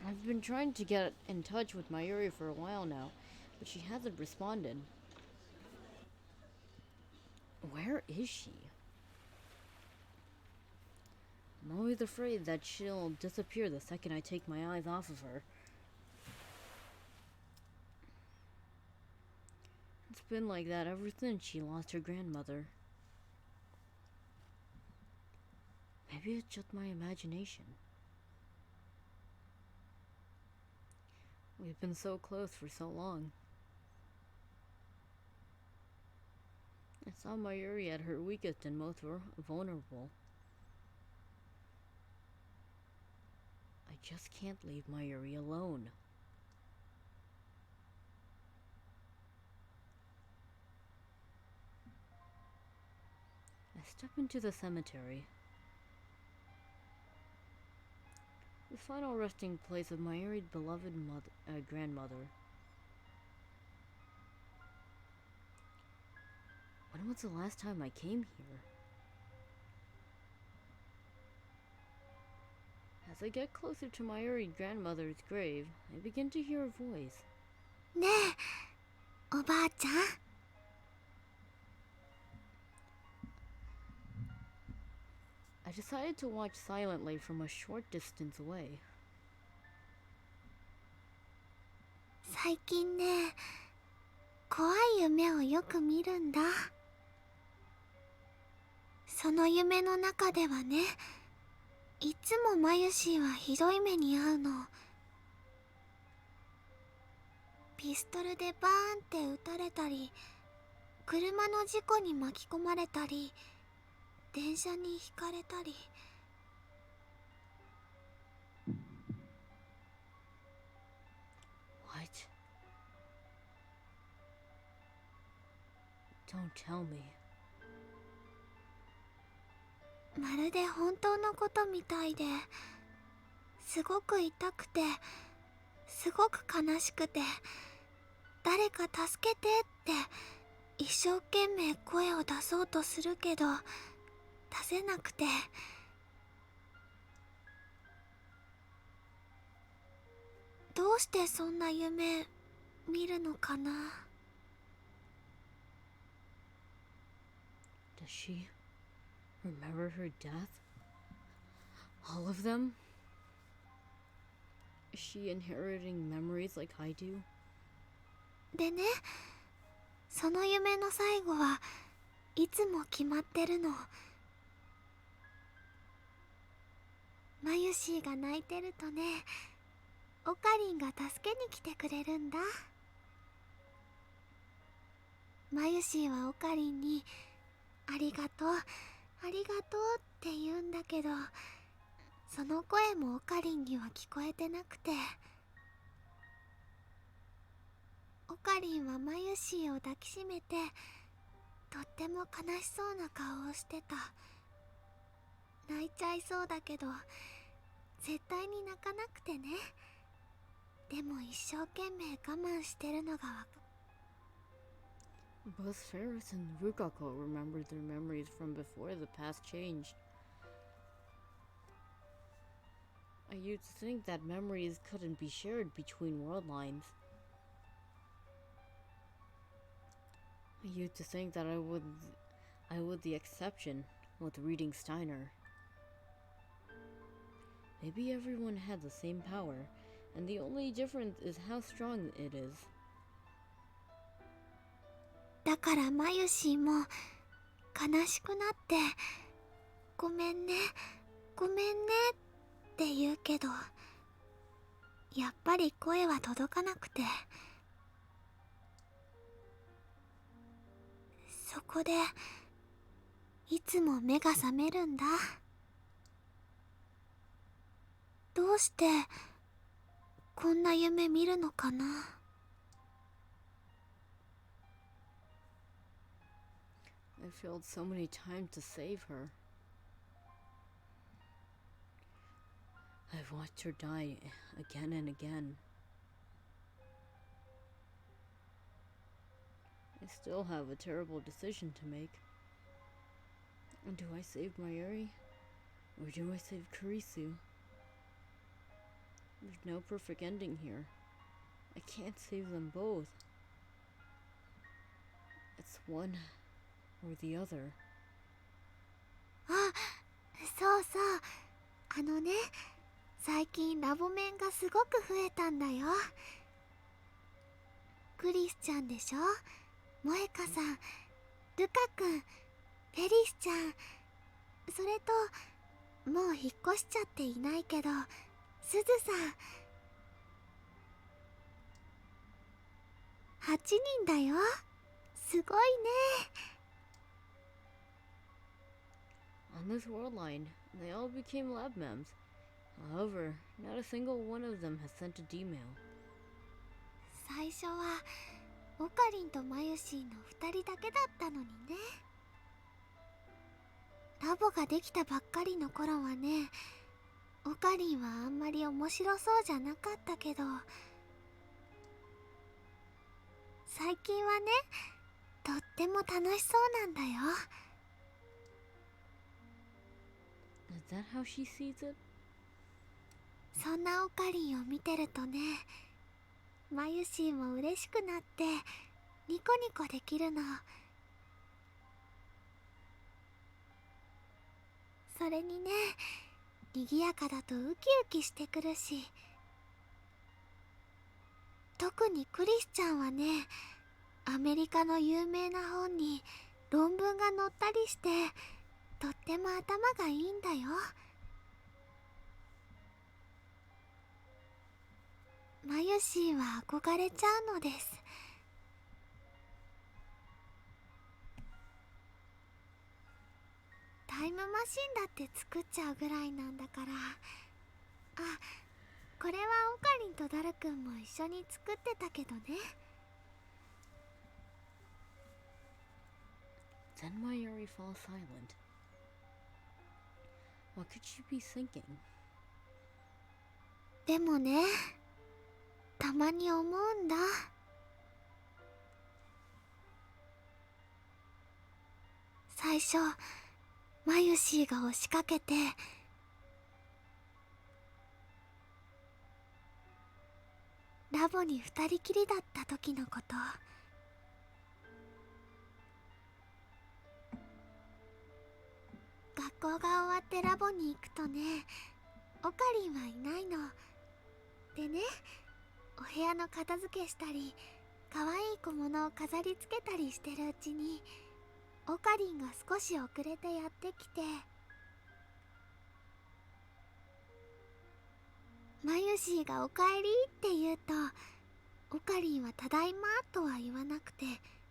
[SPEAKER 1] I've been trying to get in touch with Mayuri for a while now, but she hasn't responded. Where is she? I'm always afraid that she'll disappear the second I take my eyes off of her. It's been like that ever since she lost her grandmother. Maybe it's just my imagination. We've been so close for so long. I saw Mayuri at her weakest and most vulnerable. I just can't leave Mayuri alone. I step into the cemetery. The final resting place of Mayuri's beloved grandmother. When was the last time I came here? As I get closer to Mayuri's grandmother's grave, I begin to hear a voice.
[SPEAKER 3] ねえ、おばあちゃん。
[SPEAKER 1] I decided to watch silently from a short distance away.
[SPEAKER 3] 最近ね、怖い夢をよく見るんだ。その夢の中ではね、いつもマユシーはひどい目に遭うの。ピストルでバーンって撃たれたり、車の事故に巻き込まれたり、電車にひかれたり。
[SPEAKER 1] What? Don't tell me.
[SPEAKER 3] まるで本当のことみたいで、すごく痛くて、すごく悲しくて、誰か助けてって一生懸命声を出そうとするけど出せなくて、どうしてそんな夢見るのかな。
[SPEAKER 1] Does she remember her death? All of them? Is she inheriting memories like I do?
[SPEAKER 3] でね、その夢の最後はいつも決まってるの。マユシーが泣いてるとね、オカリンが助けに来てくれるんだ。マユシーはオカリンにありがとう、ありがとうって言うんだけど、その声もオカリンには聞こえてなくて、オカリンはマユシーを抱きしめてとっても悲しそうな顔をしてた。泣いちゃいそうだけど絶対に泣かなくてね。でも一生懸命我慢してるのがわかる。
[SPEAKER 1] Both Ferris and Rukako remembered their memories from before the past changed. I used to think that memories couldn't be shared between world lines. I used to think that I would the exception with reading Steiner. Maybe everyone had the same power, and the only difference is how strong it is.
[SPEAKER 3] だからマユシーも悲しくなってごめんね、ごめんねって言うけど、やっぱり声は届かなくて、そこでいつも目が覚めるんだ。どうしてこんな夢見るのかな。
[SPEAKER 1] I failed so many times to save her. I've watched her die again and again. I still have a terrible decision to make. Do I save Mayuri? Or do I save Kurisu? There's no perfect ending here. I can't save them both. It's one or the other.
[SPEAKER 3] あ、そうそう。あのね、最近ラボメンがすごく増えたんだよ。クリスちゃんでしょ、萌香さん、ルカくん、フェリスちゃん、それともう引っ越しちゃっていないけどすずさん。8人だよ。すごいね。
[SPEAKER 1] On this world line, they all became lab mems. However, not a single one of them has sent a D-mail.
[SPEAKER 3] 最初はオカリンとマユシーの2人だけだったのにね。ラボができたばっかりの頃はね、オカリンはあんまり面白そうじゃなかったけど、最近はね、とっても楽しそうなんだよ。
[SPEAKER 1] Is that how she sees it?
[SPEAKER 3] そんなオカリンを見てるとね、マユシーも嬉しくなってニコニコできるの。それにね、賑やかだとウキウキしてくるし、特にクリスちゃんはね、アメリカの有名な本に論文が載ったりして、とっても頭がいいんだよ。マユシーは憧れちゃうのです。タイムマシンだって作っちゃうぐらいなんだから。あ、これはオカリンとダルくんも一緒に作ってたけどね。
[SPEAKER 1] Then Mayuri falls silent. What could she be thinking?
[SPEAKER 3] でもね、たまに思うんだ。最初マユシーが押しかけてラボに二人きりだった時のこと。学校が終わってラボに行くとね、オカリンはいないの。でね、お部屋の片付けしたり可愛い小物を飾り付けたりしてるうちにオカリンが少し遅れてやってきて、マユシーが「おかえり」って言うと、オカリンは「ただいま」とは言わなくて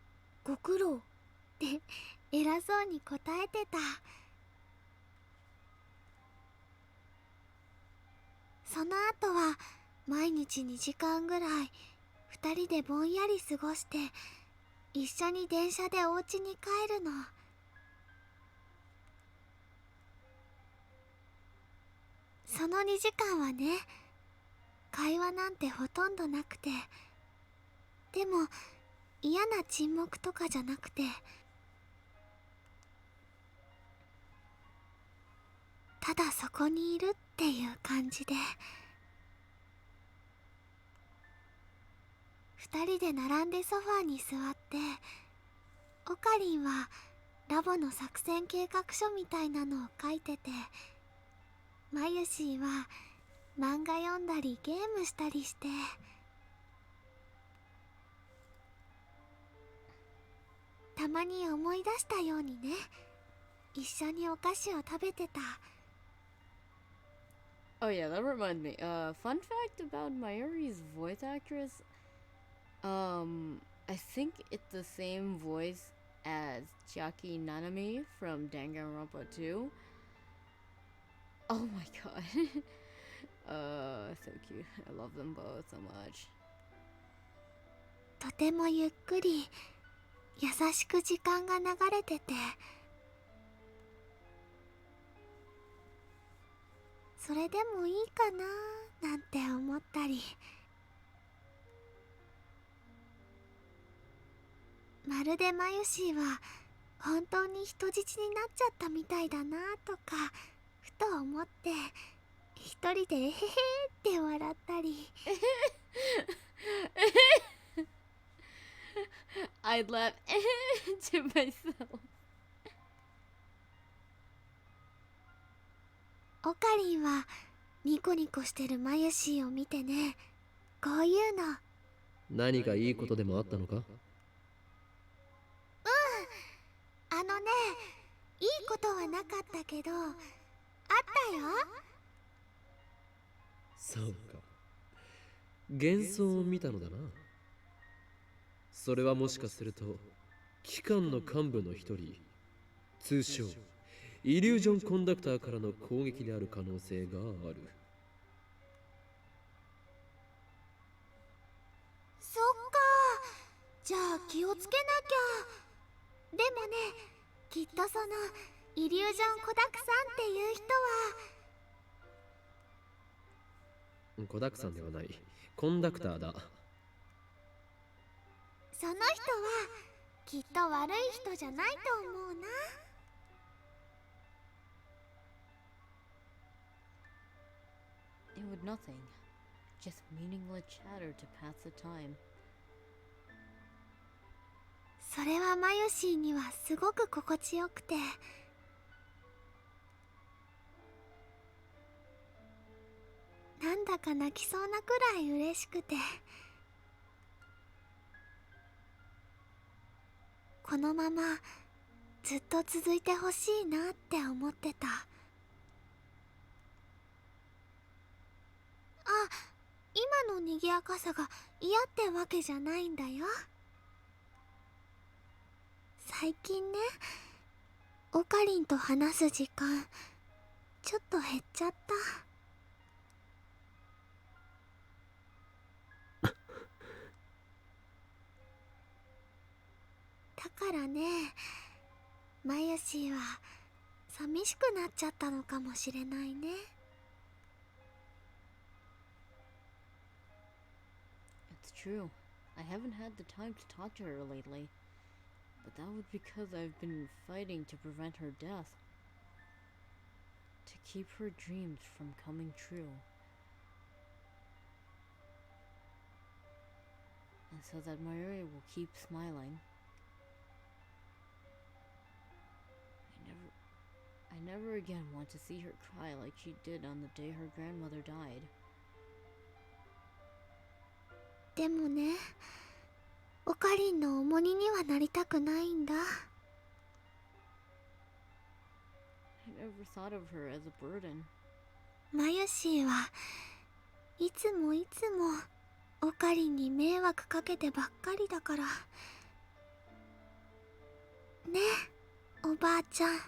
[SPEAKER 3] 「ご苦労」って偉そうに答えてた。その後は毎日2時間ぐらい2人でぼんやり過ごして、一緒に電車でお家に帰るの。その2時間はね、会話なんてほとんどなくて、でも嫌な沈黙とかじゃなくて、ただそこにいるっていう感じで、2人で並んでソファーに座って、オカリンはラボの作戦計画書みたいなのを書いてて、マユシーは漫画読んだりゲームしたりして、たまに思い出したようにね、一緒にお菓子を食べてた。
[SPEAKER 1] Oh yeah, that reminds me. Fun fact about Mayuri's voice actress. I think it's the same voice as Chiaki Nanami from Danganronpa 2. Oh my god. So cute. I love them both so much.
[SPEAKER 3] とてもゆっくり優しく時間が流れてて、それでもいいかななんて思ったり、まるでマユシーは本当に人質になっちゃったみたいだなとかふと思って、一人でえへへって笑ったり。
[SPEAKER 1] I'd laugh to myself.
[SPEAKER 3] オカリンはニコニコしてるマユシーを見てね、こういうの。
[SPEAKER 2] 何かいいことでもあったのか？
[SPEAKER 3] あのね、いいことはなかったけど、あったよ。
[SPEAKER 2] そうか。幻想を見たのだな。それはもしかすると機関の幹部の一人、通称イリュージョンコンダクターからの攻撃である可能性がある。
[SPEAKER 3] そっか、じゃあ気をつけなきゃ。でもね、きっとそのイリュージョンコダクさんっていう人は、
[SPEAKER 2] コダクさんではない、コンダクターだ。
[SPEAKER 3] その人はきっと悪い人じゃないと思うな。
[SPEAKER 1] It would nothing. Just meaningless chatter to pass the time.
[SPEAKER 3] それはマユシーにはすごく心地よくて、なんだか泣きそうなくらい嬉しくて、このままずっと続いてほしいなって思ってた。あ、今の賑やかさが嫌ってわけじゃないんだよ。最近ね、オカリンと話す時間ちょっと減っちゃった。だからね、マユシーは寂ししくなっちゃったのかもしれないね。
[SPEAKER 1] It's true. I haven't had the time to talk to her lately. But that was because I've been fighting to prevent her death. To keep her dreams from coming true. And so that Mayuri will keep smiling. I never again want to see her cry like she did on the day her grandmother died.
[SPEAKER 3] でもね、オカリンの重荷にはなりたくないんだ。
[SPEAKER 1] I never thought of her as a burden.
[SPEAKER 3] マユシーはいつもオカリンに迷惑かけてばっかりだから。ねえ、おばあちゃん。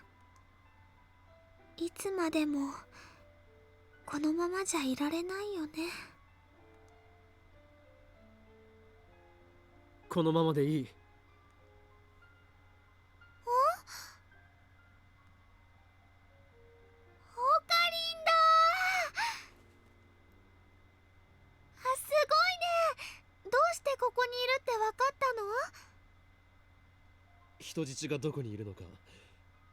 [SPEAKER 3] いつまでもこのままじゃいられないよね。
[SPEAKER 2] このままでいい。
[SPEAKER 3] オカリンだー。すごいね。どうしてここにいるってわかったの？
[SPEAKER 2] 人質がどこにいるのか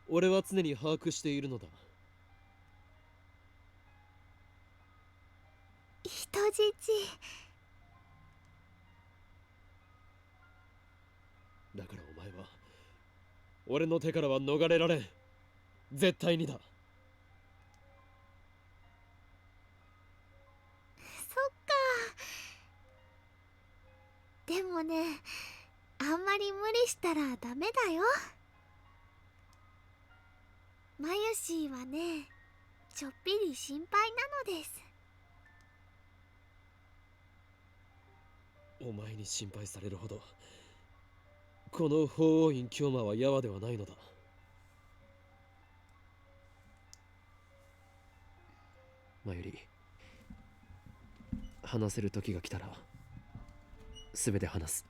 [SPEAKER 2] 俺は常に把握しているのだ。
[SPEAKER 3] 人質。
[SPEAKER 2] だからお前は俺の手からは逃れられん。絶対にだ。
[SPEAKER 3] そっか。でもね、あんまり無理したらダメだよ。マユシーはね、ちょっぴり心配なのです。
[SPEAKER 2] お前に心配されるほどこの法王院京馬はヤワではないのだ。マユリ、話せる時が来たら全て話す。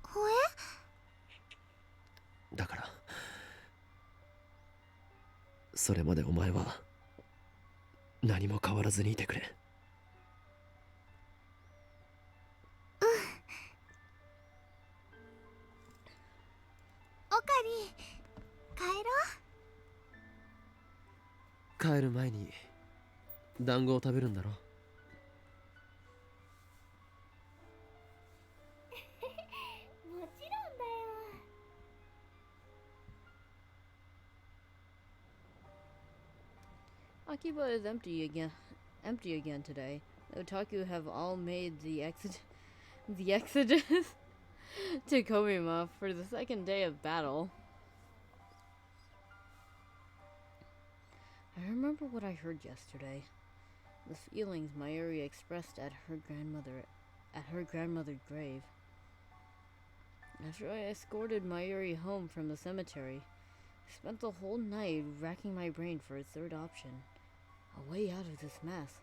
[SPEAKER 3] ほえ？
[SPEAKER 2] だからそれまでお前は何も変わらずにいてくれ。
[SPEAKER 3] オカリン、帰ろう。
[SPEAKER 2] 帰る前に団子を食べるんだろ。
[SPEAKER 3] もちろんだよ。
[SPEAKER 1] Akiba is empty again today. The otaku have all made the exodus to Komima for the second day of battle. I remember what I heard yesterday. The feelings Mayuri expressed at her grandmother's grave. After I escorted Mayuri home from the cemetery, I spent the whole night racking my brain for a third option. A way out of this mess.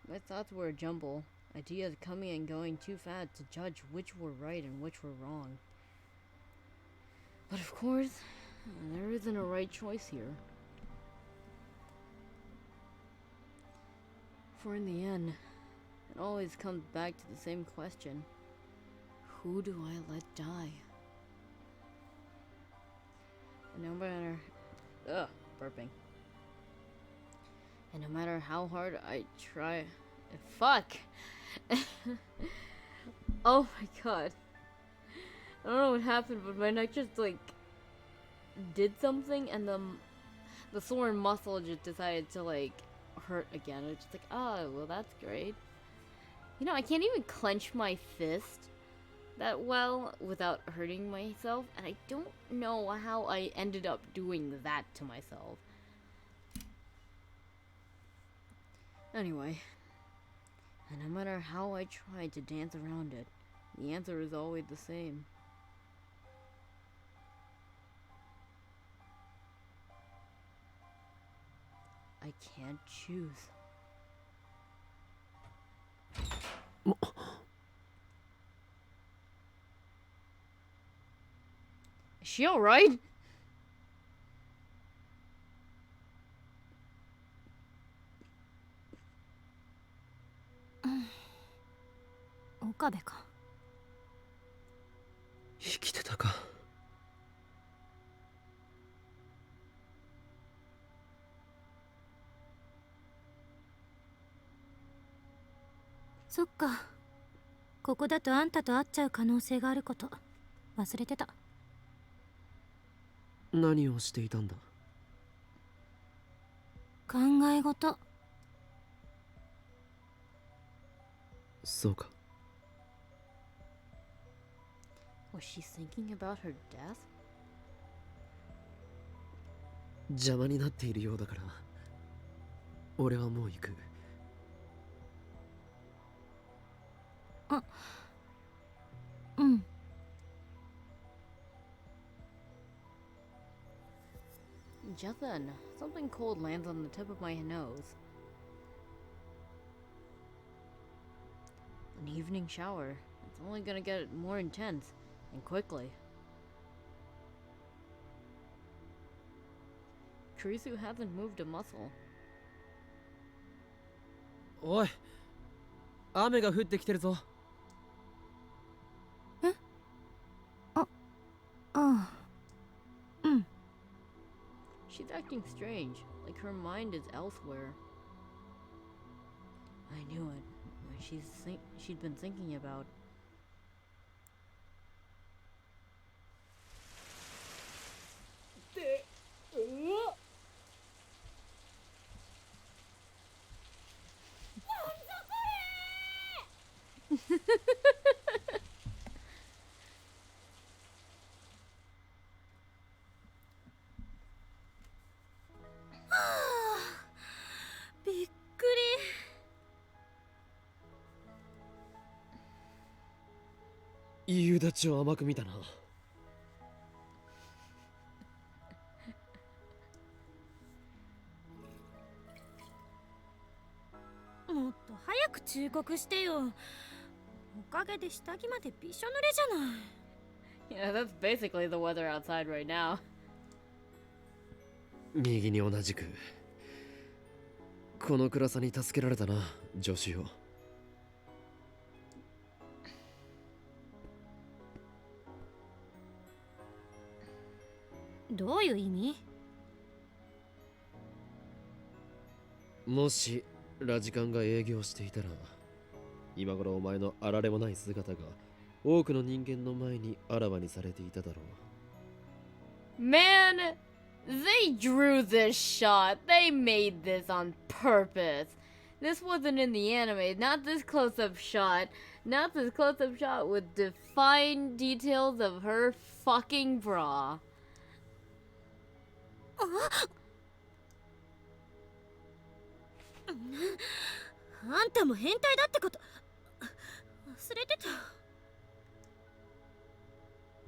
[SPEAKER 1] My thoughts were a jumble, ideas coming and going too fast to judge which were right and which were wrong. But of course, there isn't a right choice here. For in the end, it always comes back to the same question. Who do I let die? And no matter... burping. And no matter how hard I try... Fuck! Oh my god. I don't know what happened, but my neck just, like, did something, and the sore muscle just decided to, like, hurt again. It's just like, oh, well, that's great. You know, I can't even clench my fist that well without hurting myself, and I don't know how I ended up doing that to myself. Anyway, and no matter how I tried to dance around it, the answer is always the same. I can't choose. Is she alright?
[SPEAKER 4] 岡部か。
[SPEAKER 2] 生きてたか。
[SPEAKER 4] そっか。ここだとあんたと会っちゃう可能性があること忘れてた。
[SPEAKER 2] 何をしていたんだ。
[SPEAKER 4] 考え事。
[SPEAKER 2] そうか。
[SPEAKER 1] Was she thinking about her death?
[SPEAKER 2] 邪魔になっているようだから俺はもう行く。
[SPEAKER 4] うん。
[SPEAKER 1] Just then, something cold lands on the tip of my nose. An evening shower. It's only gonna get more intense, and quickly. Kurisu hasn't moved a muscle.
[SPEAKER 2] おい、雨が降ってきてるぞ。
[SPEAKER 4] ああ。うん。
[SPEAKER 1] She's acting strange, like her mind is elsewhere. I knew it. She'd been thinking about.
[SPEAKER 4] Ah, びっく
[SPEAKER 2] り。夕立を甘く見たな。
[SPEAKER 4] もっと早く忠告してよ。おかげで下着までびしょ濡れじゃない。
[SPEAKER 1] Yeah, that's basically the weather outside right now.
[SPEAKER 2] 右に同じく。この暗さに助けられたな、助手よ。
[SPEAKER 4] どういう意味？
[SPEAKER 2] もしラジカンが営業していたら、今頃お前のあられもない姿が多くの人間の前にあらわにされていただろ
[SPEAKER 1] う。Man, they drew this shot. They made this on purpose. This wasn't in the anime. Not this close-up shot. Not this close-up shot with defined details of her fucking bra.
[SPEAKER 4] あんたも変態だってこと忘れてた。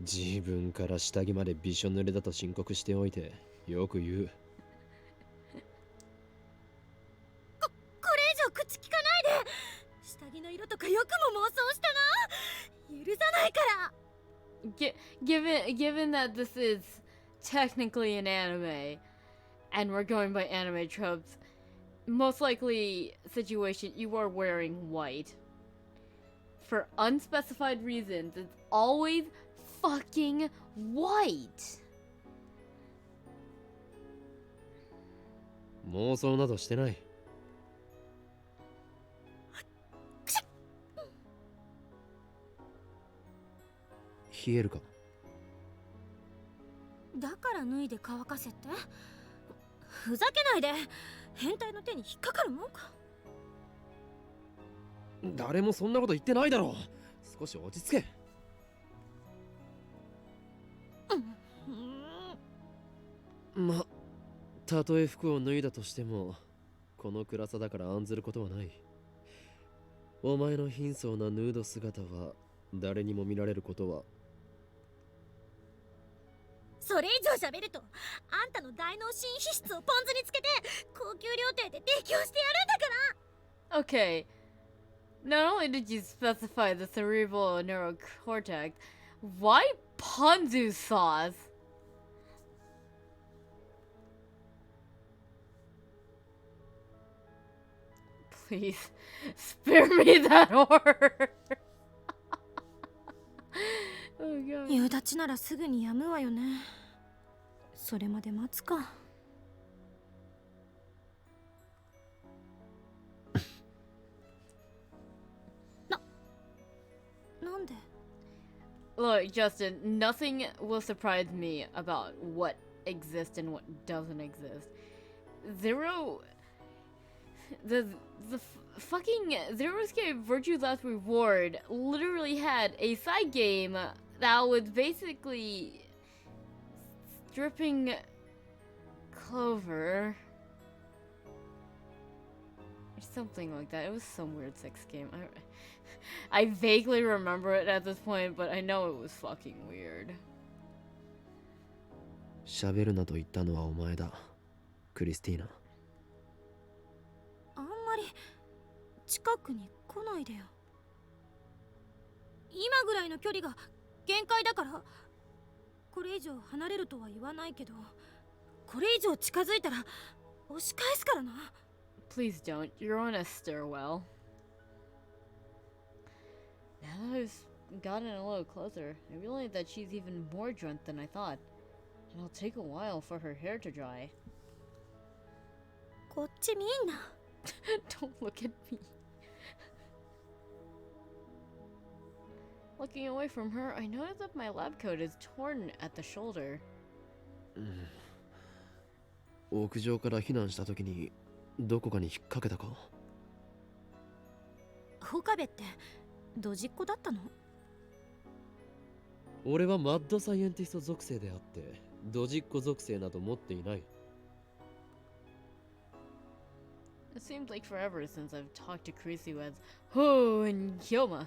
[SPEAKER 2] 自分から下着までびしょ濡れだと申告しておいてよく言う。
[SPEAKER 4] これ以上口聞かないで。下着の色とかよくも妄想したな。許さないから。
[SPEAKER 1] Given that this is technically an anime, and we're going by anime tropes, most likely situation you are wearing white. For unspecified reasons, it's always fucking white.
[SPEAKER 2] 妄想などしてない。冷えるか。
[SPEAKER 4] だから脱いで乾かせって。ふざけないで。変態の手に引っかかるもんか。
[SPEAKER 2] 誰もそんなこと言ってないだろう。少し落ち着け。ま、たとえ服を脱いだとしてもこの暗さだから案ずることはない。お前の貧相なヌード姿は誰にも見られることは。
[SPEAKER 4] それ以上喋るとあんたの大脳新皮質をポン酢につけて高級料亭で提供してやるんだから。
[SPEAKER 1] Okay, not only did you specify the cerebral neurocortex, Why ponzu sauce? Please spare me that horror. Oh god.
[SPEAKER 4] 夕立ちならすぐに止むわよね。それまで待つか。なんで？
[SPEAKER 1] Look, Justin, nothing will surprise me about what exists and what doesn't exist. Zero. The fucking Zero Escape Virtue Last Reward literally had a side game that was basically stripping Clover. Or something like that. It was some weird sex game. I vaguely remember it at this point, but I know it was fucking weird.
[SPEAKER 2] 喋るなと言ったのはお前だ、クリスティーナ。
[SPEAKER 4] あんまり近くに来ないでよ。今ぐらいの距離が限界だから。これ以上離れるとは言わないけど、これ以上近づいたら押し返すからな。
[SPEAKER 1] Please don't. You're on a stairwell. Now that I've gotten a little closer, I realize that she's even more drunk than I thought. And it'll take a while for her hair to dry.
[SPEAKER 4] こっち見んな。
[SPEAKER 1] Don't look at me. Looking away from her, I noticed that my lab coat is torn at the shoulder.
[SPEAKER 2] 屋上から避難した時にどこかに引っ掛けたか？
[SPEAKER 4] 岡部ってドジっ子だったの？
[SPEAKER 2] 俺はマッドサイエンティスト属性であってドジっ子属性など持っていない。
[SPEAKER 1] It seems like forever since I've talked to Creasy as Ho and Kyoma.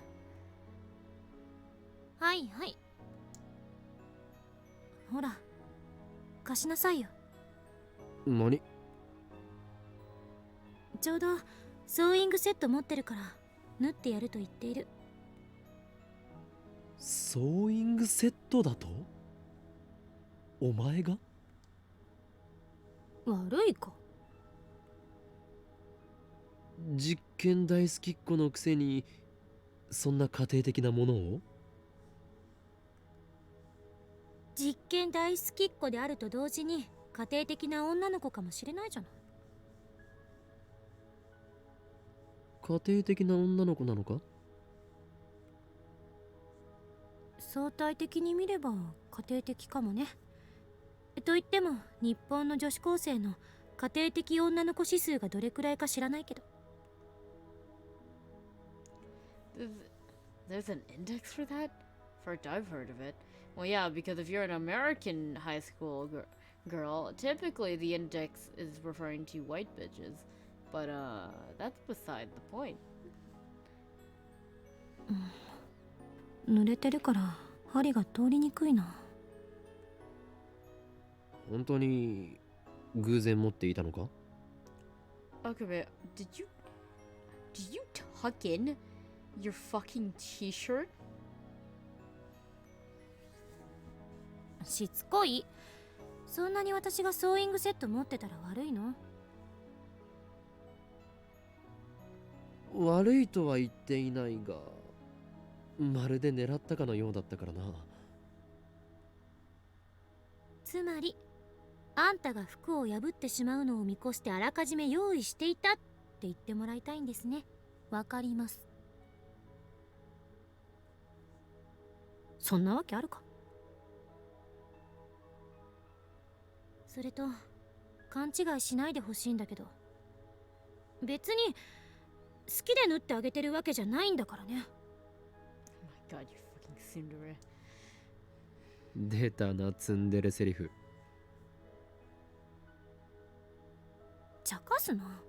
[SPEAKER 4] はいはい。ほら、貸しなさいよ。
[SPEAKER 2] 何？
[SPEAKER 4] ちょうどソーイングセット持ってるから縫ってやると言っている。
[SPEAKER 2] ソーイングセットだと？お前が？
[SPEAKER 4] 悪いか。
[SPEAKER 2] 実験大好きっ子のくせにそんな家庭的なものを？
[SPEAKER 4] 実験大好きっ子であると同時に家庭的な女の子かもしれないじゃない。
[SPEAKER 2] 家庭的な女の子なのか？
[SPEAKER 4] 相対的に見れば家庭的かもね。と言っても日本の女子高生の家庭的女の子指数がどれくらいか知らないけど。
[SPEAKER 1] There's an index for that? First I've heard of it. Well, yeah, because if you're an American high school girl, typically the index is referring to white bitches. But, that's beside the point.
[SPEAKER 4] 濡れてるから針が通りにくいな。
[SPEAKER 2] 本当に偶然持っていたのか？
[SPEAKER 1] Okabe, did you tuck in your fucking t-shirt?
[SPEAKER 4] しつこい。そんなに私がソーイングセット持ってたら悪いの？
[SPEAKER 2] 悪いとは言っていないが、まるで狙ったかのようだったからな。
[SPEAKER 4] つまりあんたが服を破ってしまうのを見越してあらかじめ用意していたって言ってもらいたいんですね。わかります。そんなわけあるか。それと勘違いしないでほしいんだけど、別に好きで縫ってあげてるわけじゃないんだからね。
[SPEAKER 1] Oh my god, you fucking Cinderella.
[SPEAKER 2] 出たな、ツンデレセリフ。
[SPEAKER 4] 茶化すな。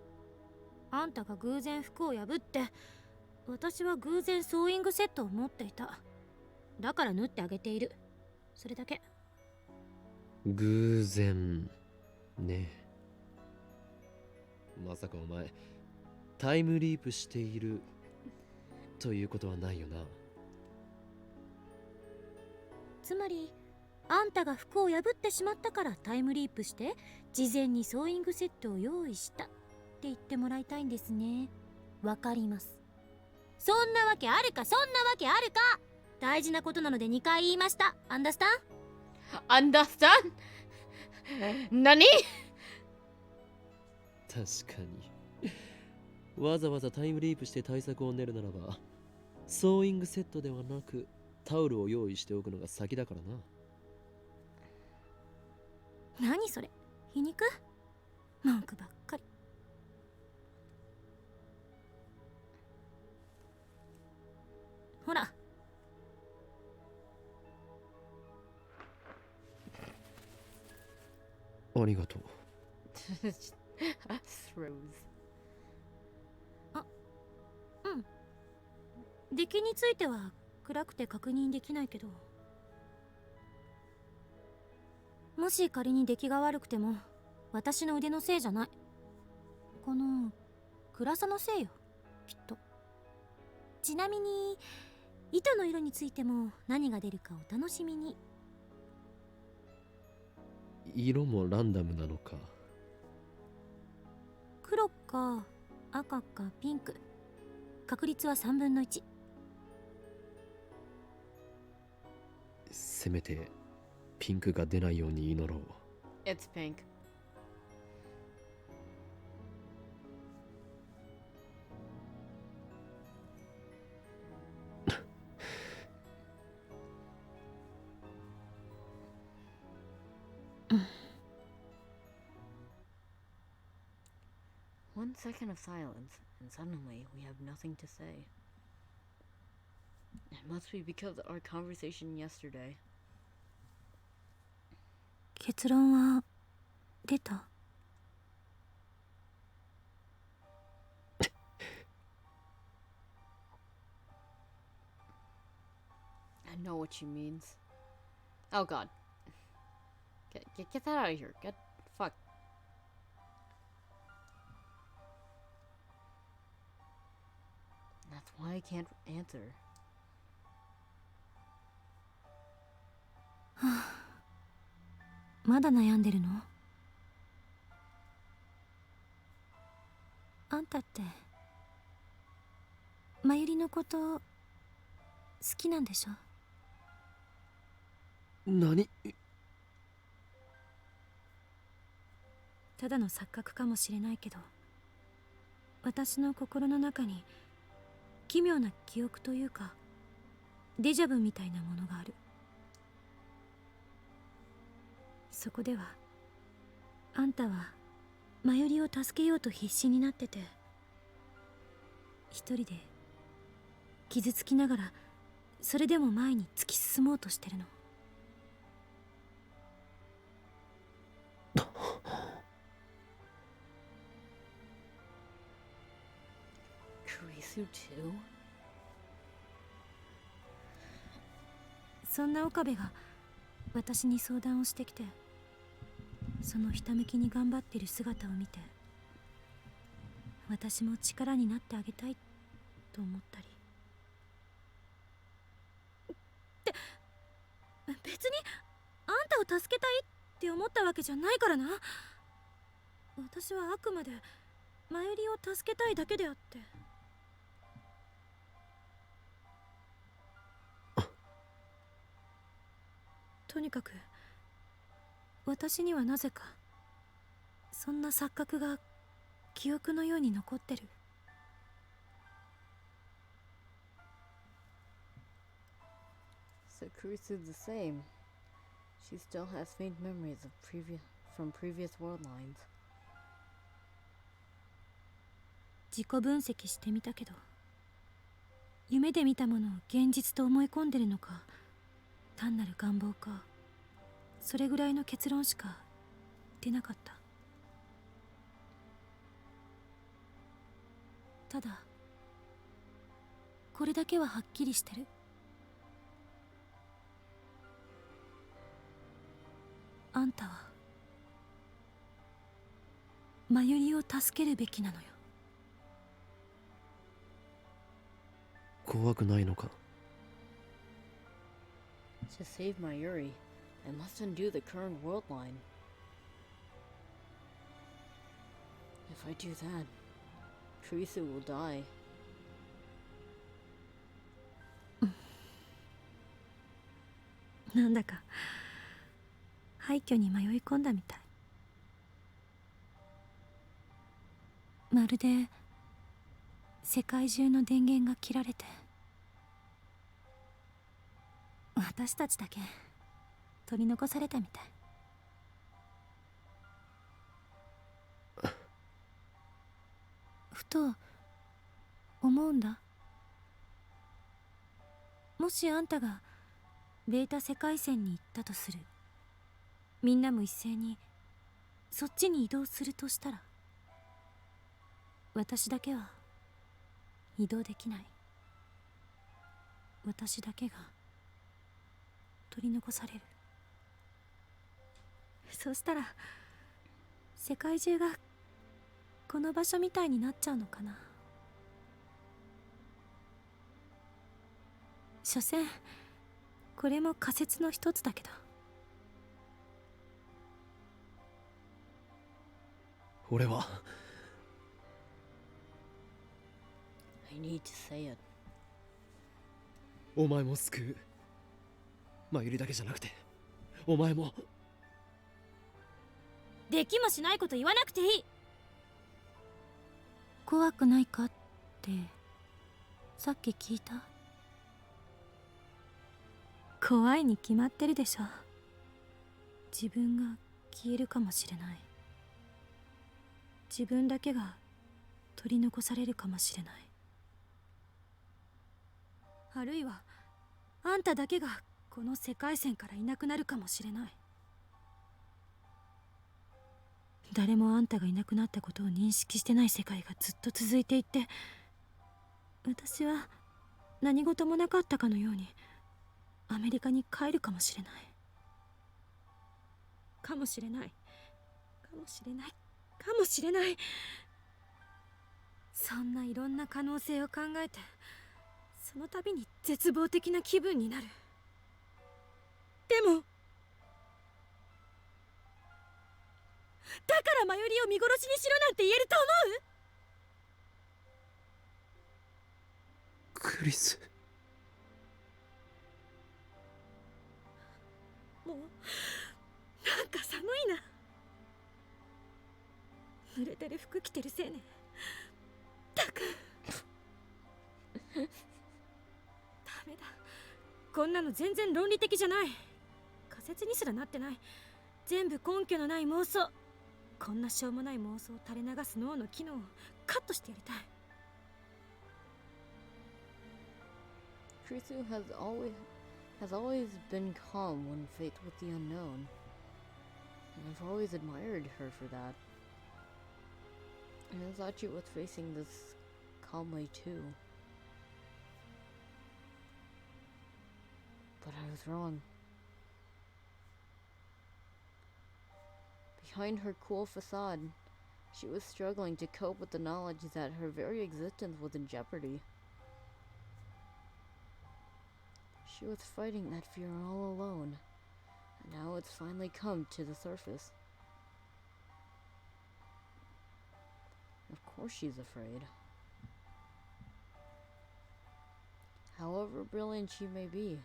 [SPEAKER 4] あんたが偶然服を破って、私は偶然ソーイングセットを持っていた。だから縫ってあげている。それだけ。
[SPEAKER 2] 偶然ね。まさかお前タイムリープしているということはないよな。
[SPEAKER 4] つまりあんたが服を破ってしまったからタイムリープして事前にソーイングセットを用意したって言ってもらいたいんですね。わかります。そんなわけあるか、そんなわけあるか。大事なことなので2回言いました。アンダースタン
[SPEAKER 1] Understand? 何？
[SPEAKER 2] 確かに。わざわざタイムリープして対策を練るならば、ソーイングセットではなくタオルを用意しておくのが先だからな。
[SPEAKER 4] 何それ、皮肉？文句ばっかり。ほら、
[SPEAKER 2] ありがとう。
[SPEAKER 1] Throws.
[SPEAKER 4] 出来については暗くて確認できないけど、もし仮に出来が悪くても私の腕のせいじゃない。この暗さのせいよ、きっと。ちなみに糸の色についても何が出るかお楽しみに。
[SPEAKER 2] 色もランダムなのか。
[SPEAKER 4] 黒か赤かピンク、確率は3分の1。
[SPEAKER 2] せめてピンクが出ないように祈ろう。
[SPEAKER 1] It's pink. One second of silence, and suddenly we have nothing to say. It must be because of our conversation yesterday.
[SPEAKER 4] 結論は出た？
[SPEAKER 1] I know what she means. Oh god. Get that out of here. Fuck. That's why I can't answer.
[SPEAKER 4] まだ悩んでるの？あんたってまゆりのこと好きなんでしょ？
[SPEAKER 2] 何？
[SPEAKER 4] ただの錯覚かもしれないけど、私の心の中に奇妙な記憶というかデジャブみたいなものがある。そこではあんたはまゆりを助けようと必死になってて、一人で傷つきながらそれでも前に突き進もうとしてるの。
[SPEAKER 1] Kurisu too?
[SPEAKER 4] そんな岡部が私に相談をしてきて、そのひたむきに頑張ってる姿を見て、私も力になってあげたいと思ったり。って別にあんたを助けたいって思ったわけじゃないからな。私はあくまでまゆりを助けたいだけであって。とにかく私にはなぜかそんな錯覚が記憶のように残ってる。
[SPEAKER 1] So Kurisu's the same. She still has faint memories of from previous world lines.
[SPEAKER 4] 自己分析してみたけど、夢で見たものを現実と思い込んでるのか、単なる願望か、それぐらいの結論しか出なかった。ただこれだけははっきりしてる。あんたはまゆりを助けるべきなのよ。
[SPEAKER 2] 怖くないのか？
[SPEAKER 1] To save Mayuri, I must undo the current world line. If I do that, Kurisu will die.
[SPEAKER 4] なんだか廃墟に迷い込んだみたい。まるで世界中の電源が切られて、私たちだけ取り残されたみたい。ふと思うんだ。もしあんたがベータ世界線に行ったとする。みんなも一斉にそっちに移動するとしたら、私だけは移動できない。私だけが取り残される。そうしたら世界中がこの場所みたいになっちゃうのかな。所詮これも仮説の一つだけど。
[SPEAKER 2] 俺は
[SPEAKER 1] I need to say it.
[SPEAKER 2] お前も救う。まゆりだけじゃなくてお前も。
[SPEAKER 4] できもしないこと言わなくていい。怖くないかってさっき聞いた。怖いに決まってるでしょ。自分が消えるかもしれない。自分だけが取り残されるかもしれない。あるいはあんただけがこの世界線からいなくなるかもしれない。誰もあんたがいなくなったことを認識してない世界がずっと続いていって、私は何事もなかったかのようにアメリカに帰るかもしれない。かもしれない。かもしれない。かもしれない。そんないろんな可能性を考えて、その度に絶望的な気分になる。でもだからマユリを見殺しにしろなんて言えると思う？
[SPEAKER 2] クリス。
[SPEAKER 4] もうなんか寒いな。濡れてる服着てる青年。たくダメだ。こんなの全然論理的じゃない。仮説にすらなってない。全部根拠のない妄想。こんなしょうもない妄想を垂れ流す脳の機能をカットしてやりたい。
[SPEAKER 1] Kurisu has always been calm when faced with the unknown, and I've always admired her for that. And I thought she was facing this calmly too. But I was wrong. Behind her cool facade, she was struggling to cope with the knowledge that her very existence was in jeopardy. She was fighting that fear all alone, and now it's finally come to the surface. Of course she's afraid. However brilliant she may be,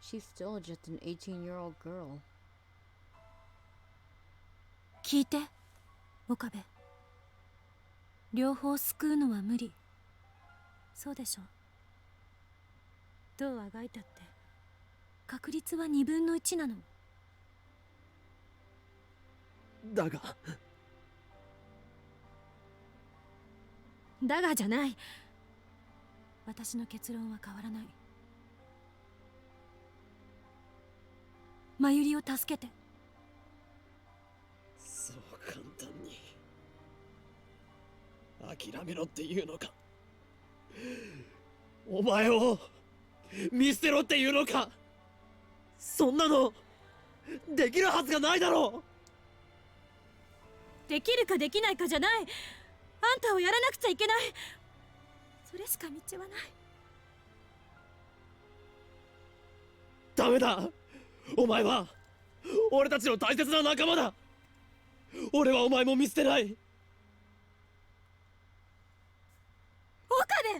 [SPEAKER 1] she's still just an 18-year-old girl.
[SPEAKER 4] 聞いて、岡部。両方救うのは無理。そうでしょ。どうあがいたって確率は2分の1なの。
[SPEAKER 2] だが
[SPEAKER 4] だがじゃない。私の結論は変わらない。マユリを助けて。
[SPEAKER 2] そう簡単に諦めろっていうのか。お前を見捨てろっていうのか。そんなのできるはずがないだろ
[SPEAKER 4] う。できるかできないかじゃない。あんたをやらなくちゃいけない。それしか道はない。
[SPEAKER 2] ダメだ。お前は俺たちの大切な仲間だ。俺はお前も見捨てない。
[SPEAKER 4] 岡部。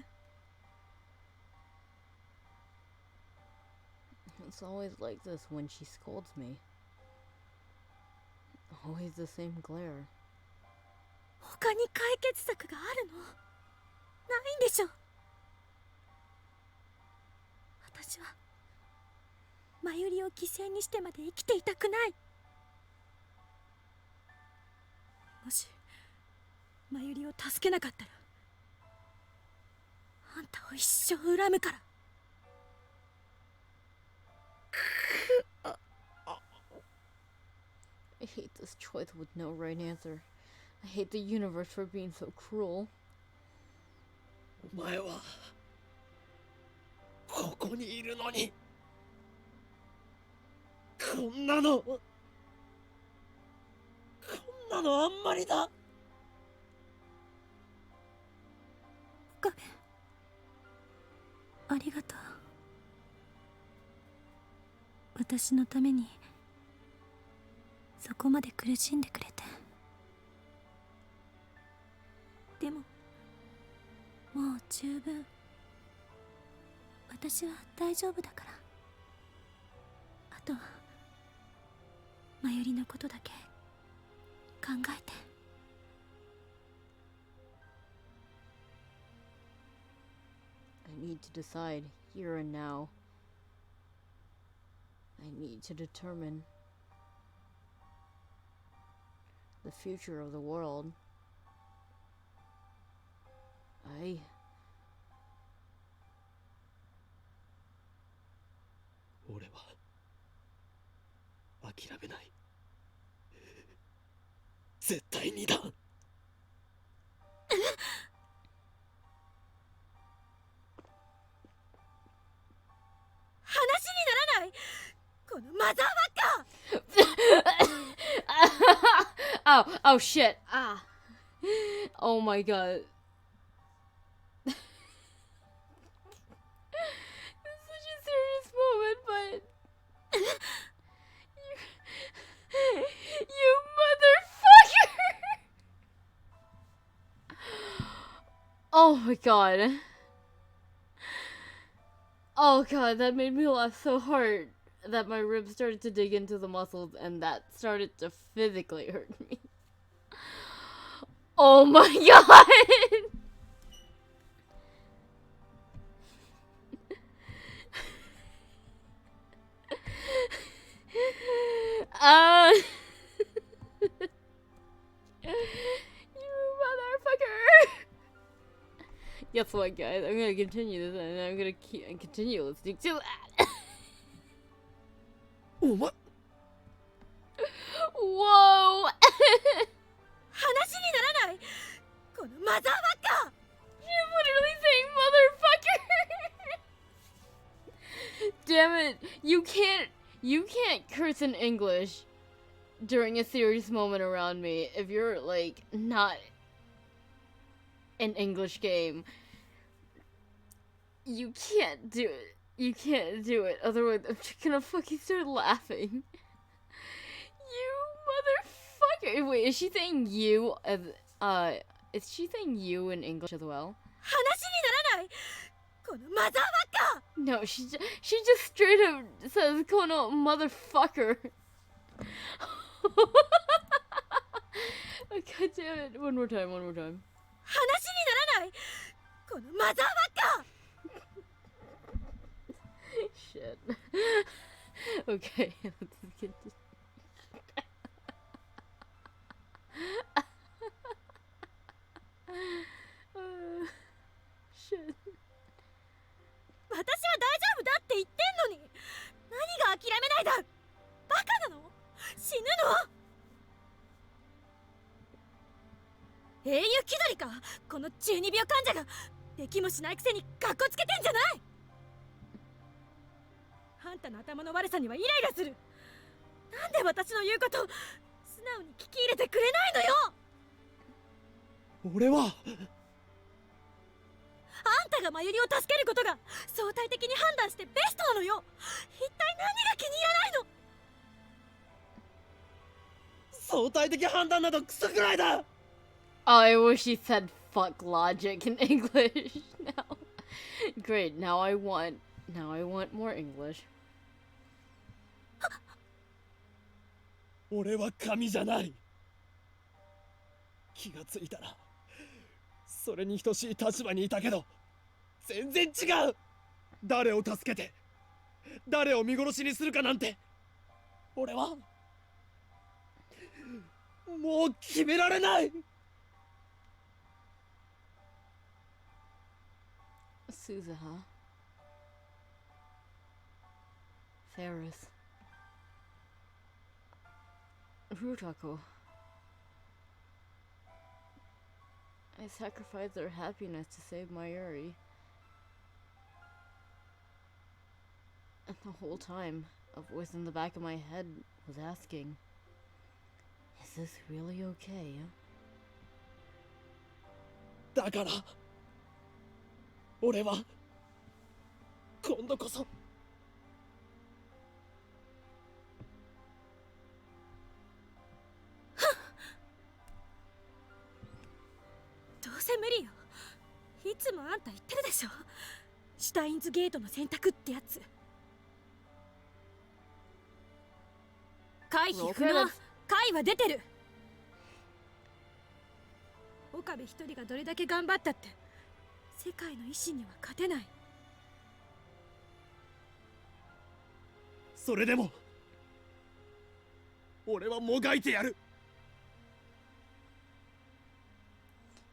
[SPEAKER 1] It's always like this when she scolds me. Always the same glare.
[SPEAKER 4] 他に解決策があるの？ないんでしょ。私はマユリを犠牲にしてまで生きていたくない。もしマユリを助けなかったらあんたを一生恨むから。
[SPEAKER 1] I hate this choice with no right answer. I hate the universe for being so cruel.
[SPEAKER 2] お前はここにいるのにこんなのあんまりだ。
[SPEAKER 4] 岡部、ありがとう。私のためにそこまで苦しんでくれて。でももう十分。私は大丈夫だから。あとはマユリのことだけ考えて。
[SPEAKER 1] I need to decide here and now. I need to determine the future of the world.
[SPEAKER 2] 俺は諦めない。絶対にだ。
[SPEAKER 4] 話にならない、このマザーバッカー。
[SPEAKER 1] Oh shit. Ah. Oh my god. This is such a serious moment, but you motherfucker. Oh my god. Oh god, that made me laugh so hard that my ribs started to dig into the muscles and that started to physically hurt me. Oh my god! You motherfucker! Guess what, guys? I'm gonna continue this and I'm gonna continue listening to that.
[SPEAKER 2] お前
[SPEAKER 1] Whoa!
[SPEAKER 4] 話にならない、このマザーバッカー。
[SPEAKER 1] You're literally saying motherfucker! Damn it! You can't curse in English during a serious moment around me if you're like not an English game. You can't do it. You can't do it. Otherwise, I'm just gonna fucking start laughing. You motherfucker! Wait, is she saying you as is she saying you in English as well?
[SPEAKER 4] 話にならない、このマザーバッカー。
[SPEAKER 1] No, she just straight up says "kono motherfucker." Oh, God damn it! One more time.
[SPEAKER 4] 話にならない、このマザーバッカー。
[SPEAKER 1] Shit. Okay, let's get this. Shit.
[SPEAKER 4] 私は大丈夫だって言ってんのに、何が諦めないだ。バカなの？死ぬの？英雄気取りか、この中二病患者が。できもしないくせにカッコつけてんじゃない。あんたの頭の悪さにはイライラする。なんで私の言うこと素直に聞き入れてくれないのよ。
[SPEAKER 2] 俺は
[SPEAKER 4] あんたがマユリを助けることが相対的に判断してベストなのよ。一体何が気に入らないの？
[SPEAKER 2] 相対的判断などクソくらいだ。
[SPEAKER 1] Oh, I wish he said fuck logic in English now. Great, now I want more English.
[SPEAKER 2] 俺は神じゃない。気がついたらそれに等しい立場にいたけど全然違う。誰を助けて誰を見殺しにするかなんて俺はもう決められない。
[SPEAKER 1] Suzuha. Ferris. Rutako. I sacrificed their happiness to save Mayuri. And the whole time, a voice in the back of my head was asking, is this really okay?
[SPEAKER 2] だから俺は今度こそ
[SPEAKER 4] どうせ無理よ。いつもあんた言ってるでしょ。シュタインズゲートの選択ってやつ。回避不能。回は出てる。岡部一人がどれだけ頑張ったって世界の意志には勝てない。
[SPEAKER 2] それでも俺はもがいてやる。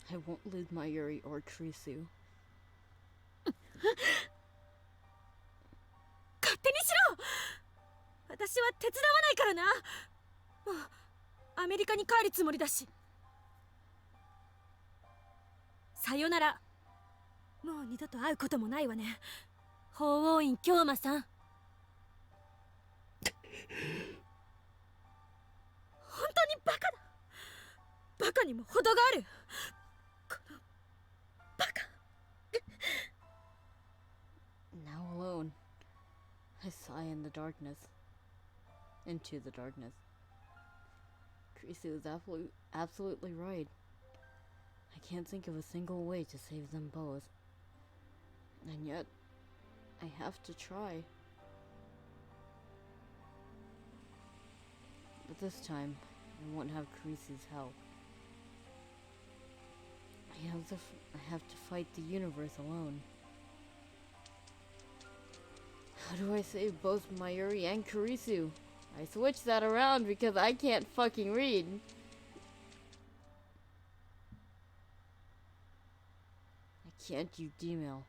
[SPEAKER 1] I won't lose Mayuri or Kurisu.
[SPEAKER 4] 勝手にしろ。私は手伝わないからな。もうアメリカに帰るつもりだし。さよなら。もう二度と会うこともないわね、法王院京馬さん。本当にバカだ。バカにも程がある。このバカ。
[SPEAKER 1] Now alone, I sigh in the darkness. Into the darkness. Kurisu is absolutely right. I can't think of a single way to save them both. And yet, I have to try. But this time, I won't have Kurisu's help. I have to fight the universe alone. How do I save both Mayuri and Kurisu? I switched that around because I can't fucking read. I can't use email.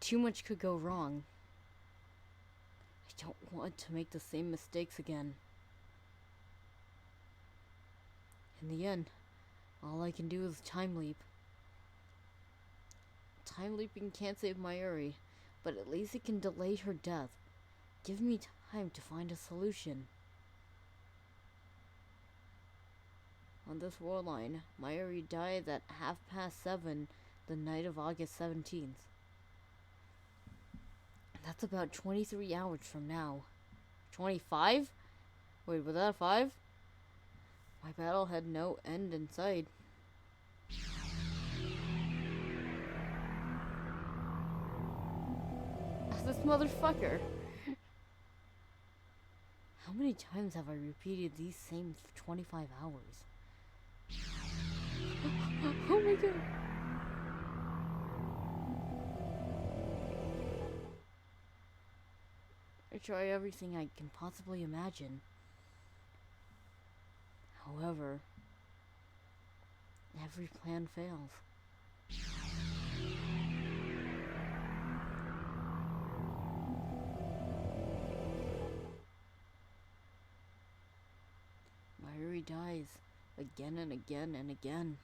[SPEAKER 1] Too much could go wrong. I don't want to make the same mistakes again. In the end, all I can do is time leap. Time leaping can't save Mayuri, but at least it can delay her death. Give me time to find a solution. On this world line, Mayuri died at 7:30 the night of August 17th. That's about 23 hours from now. 25? Wait, was that a 5? My battle had no end in sight. This motherfucker. How many times have I repeated these same 25 hours? Oh my god. I try everything I can possibly imagine. However, every plan fails. Mayuri dies again and again and again.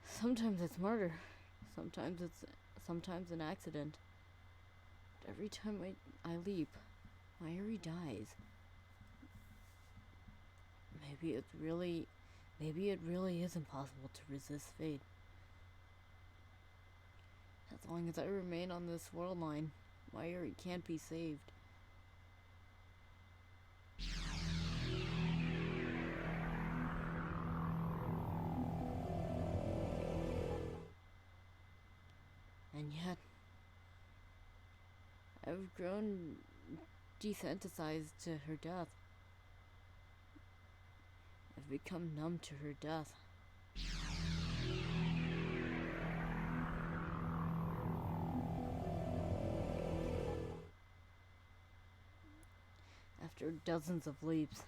[SPEAKER 1] Sometimes it's murder, sometimes an accident. But every time I leap, Mayuri dies. Maybe it really is impossible to resist fate. As long as I remain on this world line, Mayuri can't be saved. And yet, I've grown desensitized to her death. I've become numb to her death. After dozens of leaps,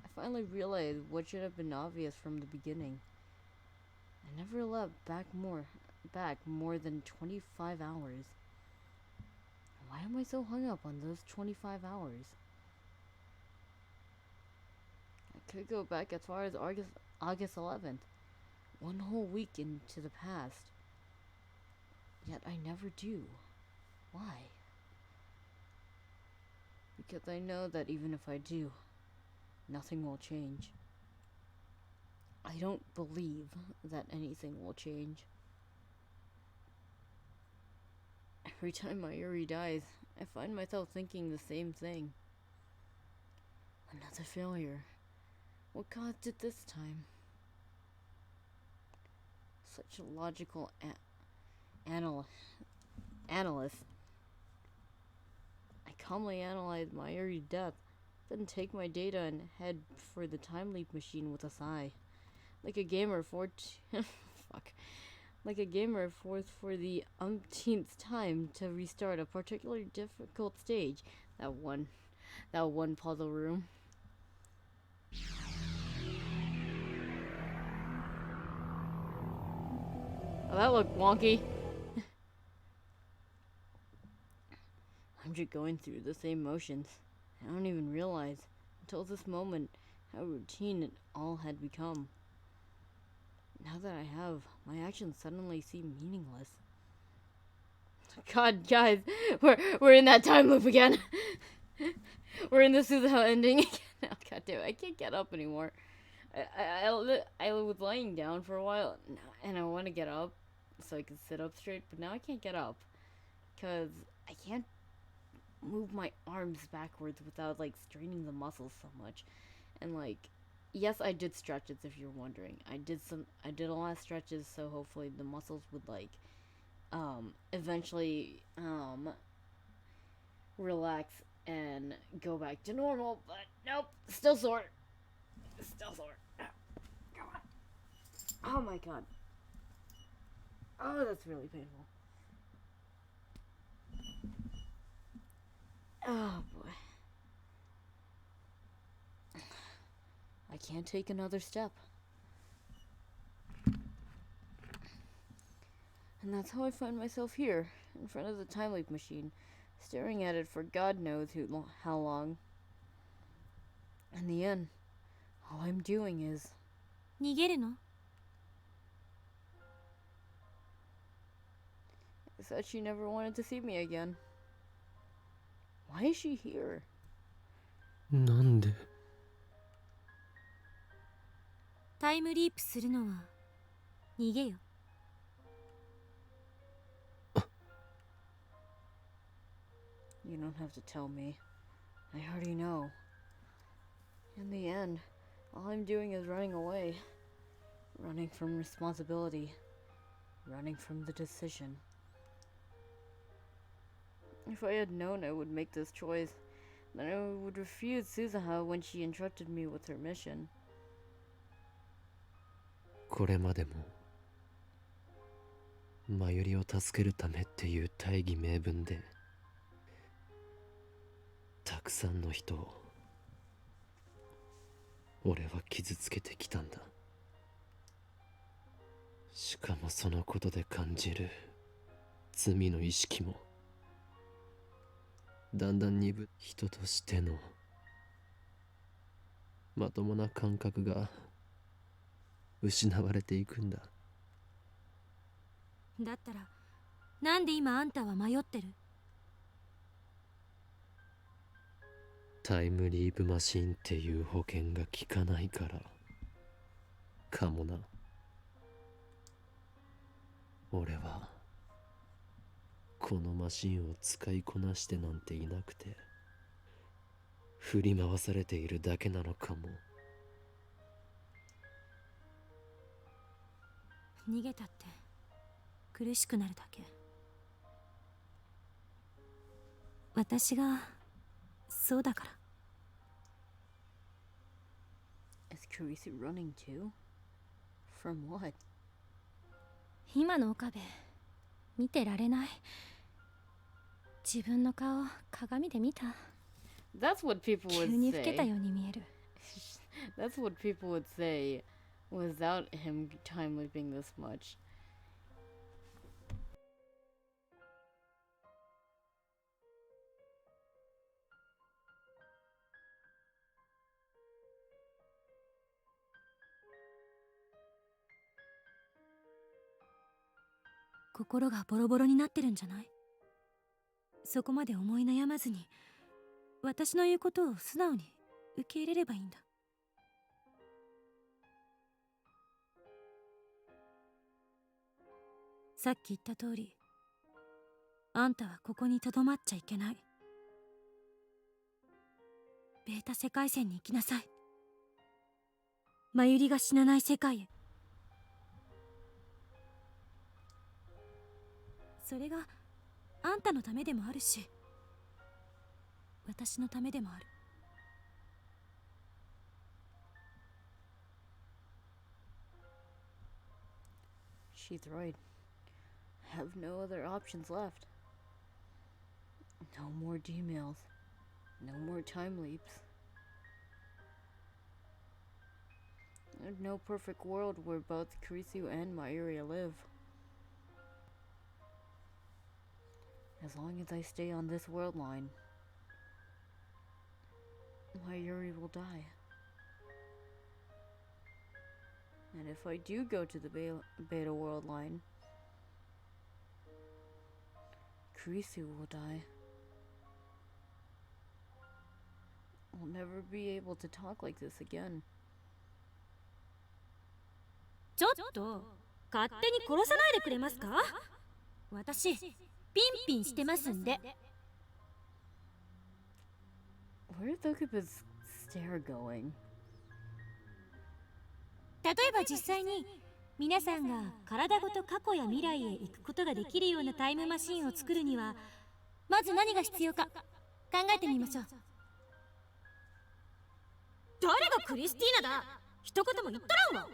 [SPEAKER 1] I finally realized what should have been obvious from the beginning. I never leapt back more than 25 hours. Why am I so hung up on those 25 hours? I could go back as far as August 11th, one whole week into the past. Yet I never do. Why? Because I know that even if I do, nothing will change. I don't believe that anything will change. Every time Mayuri dies, I find myself thinking the same thing. Another failure. What caused it this time? Such a logical analyst. I calmly analyze Mayuri's death, then take my data and head for the time leap machine with a sigh. Like a gamer Like a gamer forced for the umpteenth time to restart a particularly difficult stage. That one puzzle room. Oh, that looked wonky. I'm just going through the same motions. I don't even realize, until this moment, how routine it all had become. Now that I have, my actions suddenly seem meaningless. God, guys, we're in that time loop again. We're in the Suzuha ending again. Oh, God damn it, I can't get up anymore. I was laying down for a while, and I want to get up so I can sit up straight, but now I can't get up because I can't move my arms backwards without like straining the muscles so much. And like, yes, I did stretches, if you're wondering. I did a lot of stretches, so hopefully the muscles would like eventually relax and go back to normal, but nope, still sore. Still sore. Come on. Oh my god. Oh, that's really painful. Oh boy. I can't take another step. And that's how I find myself here, in front of the time leap machine, staring at it for God knows how long. In the end, all I'm doing is...
[SPEAKER 4] 逃げるの?
[SPEAKER 1] I said she never wanted to see me again. Why is she here?
[SPEAKER 2] なんで?
[SPEAKER 4] タイムリープするのは逃げよ。
[SPEAKER 1] You don't have to tell me. I already know. In the end, all I'm doing is running away. Running from responsibility. Running from the decision. If I had known I would make this choice, then I would refuse Suzuha when she entrusted me with her mission.
[SPEAKER 2] これまでもマユリを助けるためっていう大義名分でたくさんの人を俺は傷つけてきたんだ。しかもそのことで感じる罪の意識もだんだん鈍人としてのまともな感覚が失われていくんだ。
[SPEAKER 4] だったらなんで今あんたは迷ってる？
[SPEAKER 2] タイムリープマシンっていう保険が効かないからかもな。俺はこのマシンを使いこなしてなんていなくて、振り回されているだけなのかも。
[SPEAKER 4] 逃げたって苦しくなるだけ。私がそうだから。
[SPEAKER 1] Is Kurisu running too? From what?
[SPEAKER 4] 今の岡部見てられない。自分の顔鏡で見た。
[SPEAKER 1] That's what people
[SPEAKER 4] 急
[SPEAKER 1] would
[SPEAKER 4] に老けた
[SPEAKER 1] say.
[SPEAKER 4] ように見える。
[SPEAKER 1] That's what people would say without him time looping this much.
[SPEAKER 4] 心がボロボロになってるんじゃない？そこまで思い悩まずに私の言うことを素直に受け入れればいいんだ。さっき言った通り、あんたはここにとどまっちゃいけない。ベータ世界線に行きなさい。真由里が死なない世界へ。それがあんたのためでもあるし、私のためでもある。
[SPEAKER 1] She's right. I have no other options left. No more Gmails. No more time leaps. There's no perfect world where both Kurisu and Mayuri live. As long as I stay on this world line, Mayuri will die. And if I do go to the beta world line, Kurisu will die. I'll never be able to talk like this again.
[SPEAKER 4] ちょっと勝手に殺さないでくれますか？私ピンピンしてますんで。
[SPEAKER 1] Where did Dokuba's stare going?
[SPEAKER 4] 例えば実際に皆さんが体ごと過去や未来へ行くことができるようなタイムマシンを作るにはまず何が必要か考えてみましょう。誰がクリスティーナだ！一言も言ったらんわ。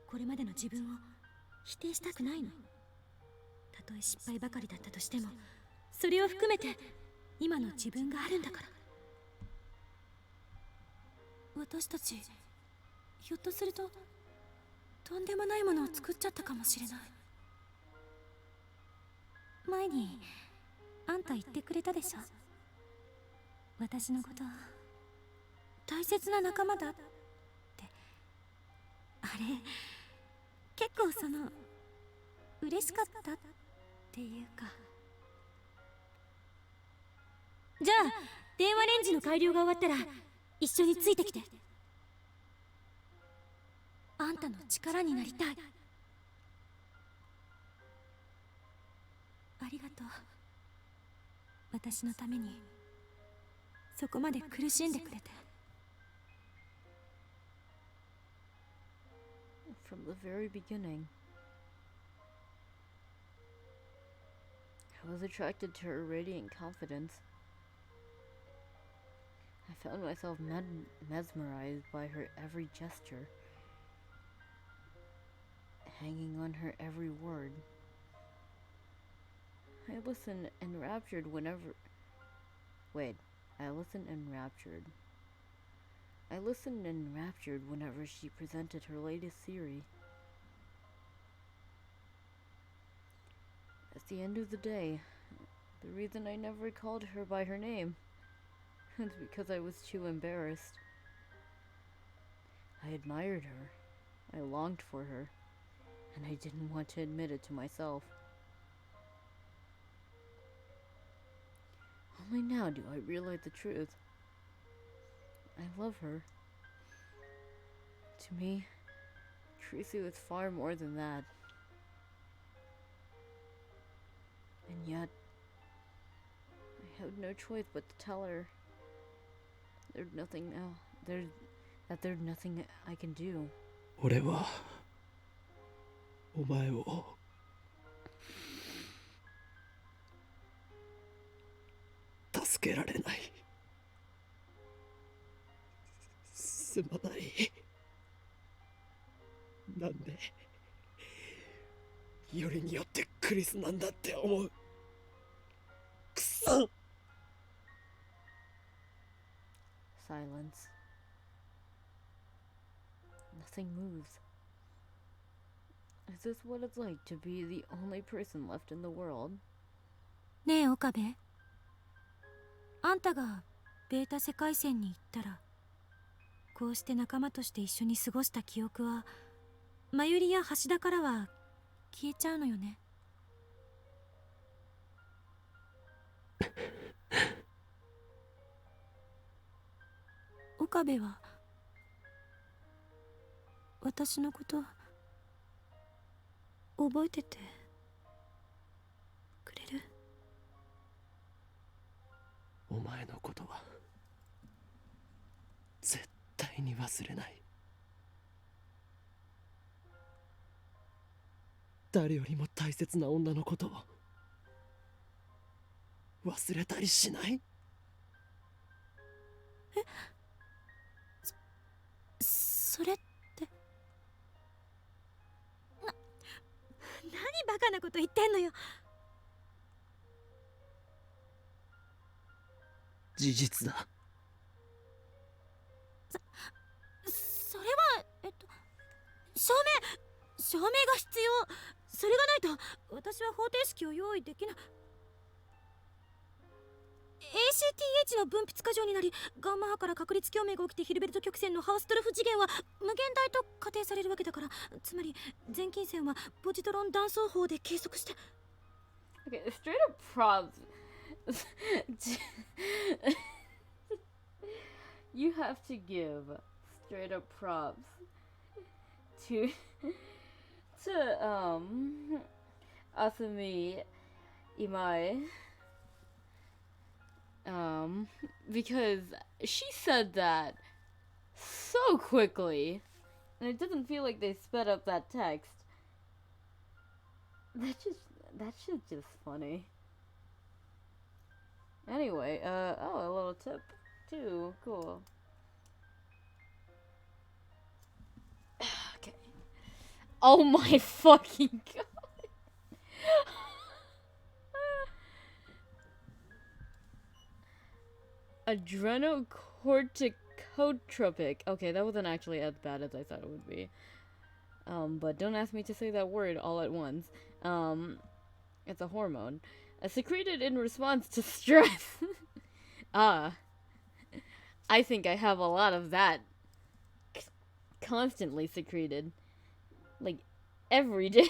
[SPEAKER 4] これまでの自分を否定したくないの。たとえ失敗ばかりだったとしてもそれを含めて今の自分があるんだから。私たちひょっとするととんでもないものを作っちゃったかもしれない。前にあんた言ってくれたでしょ。私のこと大切な仲間だって。あれ結構嬉しかったっていうか。じゃあ電話レンジの改良が終わったら一緒についてきて。あんたの力になりたい。ありがとう。私のためにそこまで苦しんでくれて。
[SPEAKER 1] From the very beginning, I was attracted to her radiant confidence. I found myself mesmerized by her every gesture, hanging on her every word. I listened enraptured whenever... Wait, I listened enraptured. I listened enraptured whenever she presented her latest theory. At the end of the day, the reason I never called her by her name is because I was too embarrassed. I admired her, I longed for her, and I didn't want to admit it to myself. Only now do I realize the truth. I love her. To me, Kurisu is far more than that. And yet, I have no choice but to tell her there's nothing else. There's nothing I can do.
[SPEAKER 2] 俺はお前を助けられない。すまない。なんでよりによってクリスなんだって思う。くそ。
[SPEAKER 1] Silence. Nothing moves. Is this what it's like to be the only person left in the world?
[SPEAKER 4] ねえ岡部、あんたがベータ世界線に行ったら、こうして仲間として一緒に過ごした記憶はマユリや橋田からは消えちゃうのよね。岡部は私のこと覚えててくれる？
[SPEAKER 2] お前のことは絶対に忘れない。誰よりも大切な女のことを忘れたりしない。
[SPEAKER 4] それって何バカなこと言ってんのよ。
[SPEAKER 2] 事実だ。
[SPEAKER 4] それは証明が必要。それがないと私は方程式を用意できない。 ACTH の分泌過剰になり、ガンマ波から確率共鳴が起きてヒルベルト曲線のハウストルフ次元は無限大と仮定されるわけだから、つまり全近線はポジトロン断層法で計測して。
[SPEAKER 1] Okay, straight up props. You have to give straight up props to Asumi Imai. Because she said that so quickly, and it doesn't feel like they sped up that text. That shit's just funny. Anyway, oh, a little tip too. Cool. Okay. Oh my fucking god. Adrenocorticotropic. Okay, that wasn't actually as bad as I thought it would be. But don't ask me to say that word all at once. It's a hormone. Secreted in response to stress. I think I have a lot of that constantly secreted. Like, every day.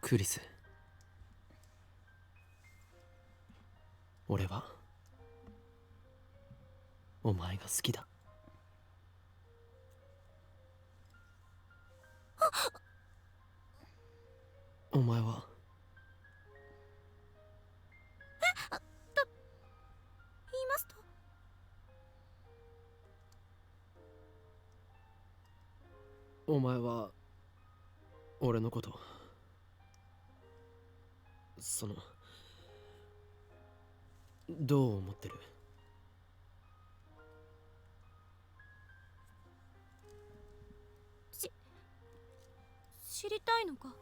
[SPEAKER 2] クリス、俺はお前が好きだ。お前は
[SPEAKER 4] 言いますと？
[SPEAKER 2] お前は俺のことどう思ってる？
[SPEAKER 4] 知りたいのか？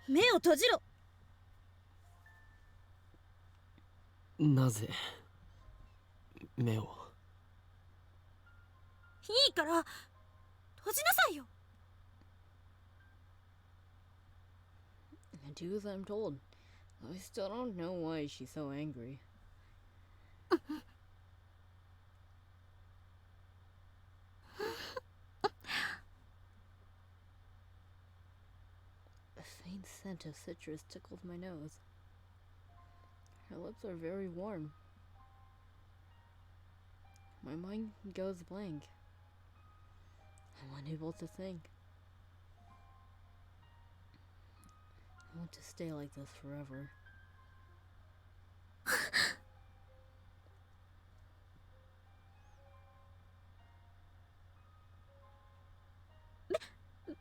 [SPEAKER 4] 目を閉じろ。
[SPEAKER 2] なぜ目を？
[SPEAKER 4] いいから閉じなさいよ。
[SPEAKER 1] I do as I'm told. I still don't know why she's so angry. faint scent of citrus tickled my nose. Her lips are very warm. My mind goes blank. I'm unable to think. I want to stay like this forever.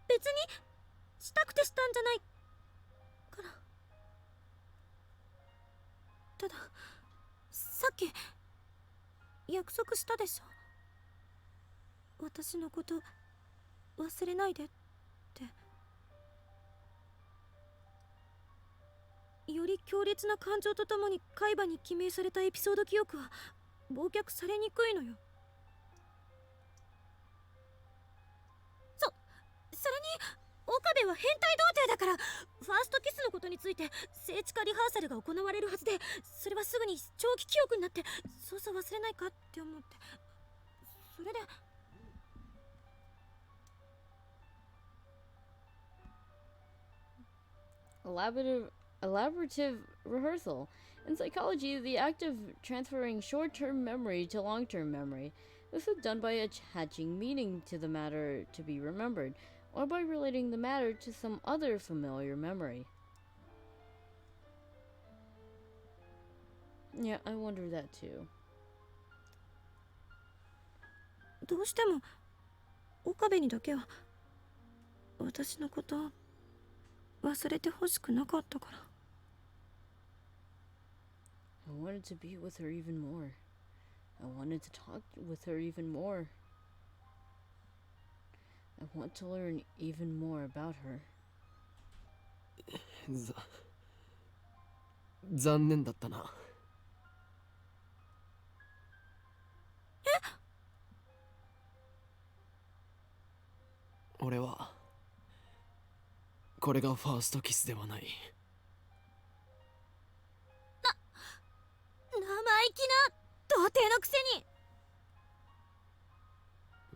[SPEAKER 4] 別にしたくてしたんじゃないから。たださっき約束したでしょ。私のこと忘れないでって。より強烈な感情とともに海馬に記名されたエピソード記憶は忘却されにくいのよ。それに岡部は変態童貞だから、ファーストキスのことについて聖地化リハーサルが行われるはずで、それはすぐに長期記憶になってそうそう忘れないかって思って。それで
[SPEAKER 1] Elaborative rehearsal. In psychology, the act of transferring short-term memory to long-term memory. This is done by attaching meaning to the matter to be remembered, or by relating the matter to some other familiar memory. Yeah, I wonder that too.
[SPEAKER 4] どうしても岡部にだけは私のこと忘れてほしくなかったから。
[SPEAKER 1] I wanted to be with her even more. I wanted to talk with her even more. I want to learn even more about her.
[SPEAKER 2] 残念だったな。俺はこれがファーストキスではない。
[SPEAKER 4] 生意気な童貞のくせ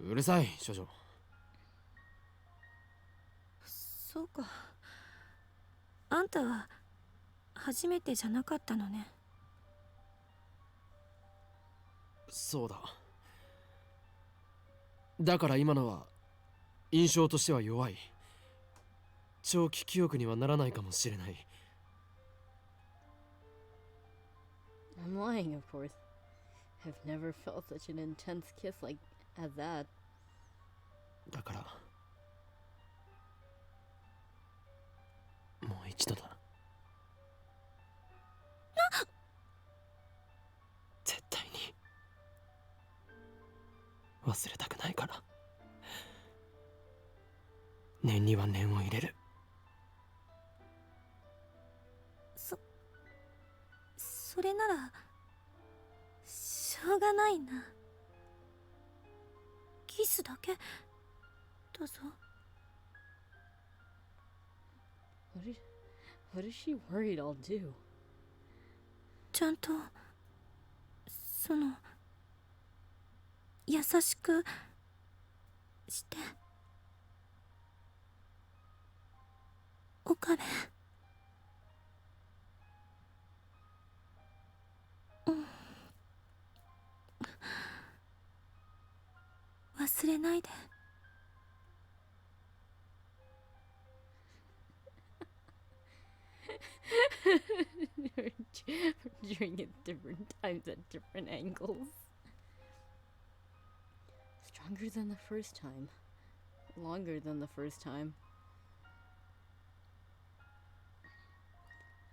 [SPEAKER 4] に。
[SPEAKER 2] うるさい少女。
[SPEAKER 4] そうか、あんたは初めてじゃなかったのね。
[SPEAKER 2] そうだ。だから今のは印象としては弱い。長期記憶にはならないかもしれない。
[SPEAKER 1] I'm lying, of course. I've never felt such an intense kiss as that.
[SPEAKER 2] だからもう一度だ。絶対に忘れたくないから。念には念を入れる。
[SPEAKER 4] それならしょうがないな。キスだけどうぞ。
[SPEAKER 1] What is she worried I'll do?
[SPEAKER 4] ちゃんとその優しくして岡部。忘れないで。
[SPEAKER 1] We're doing it different times at different angles. Stronger than the first time. Longer than the first time.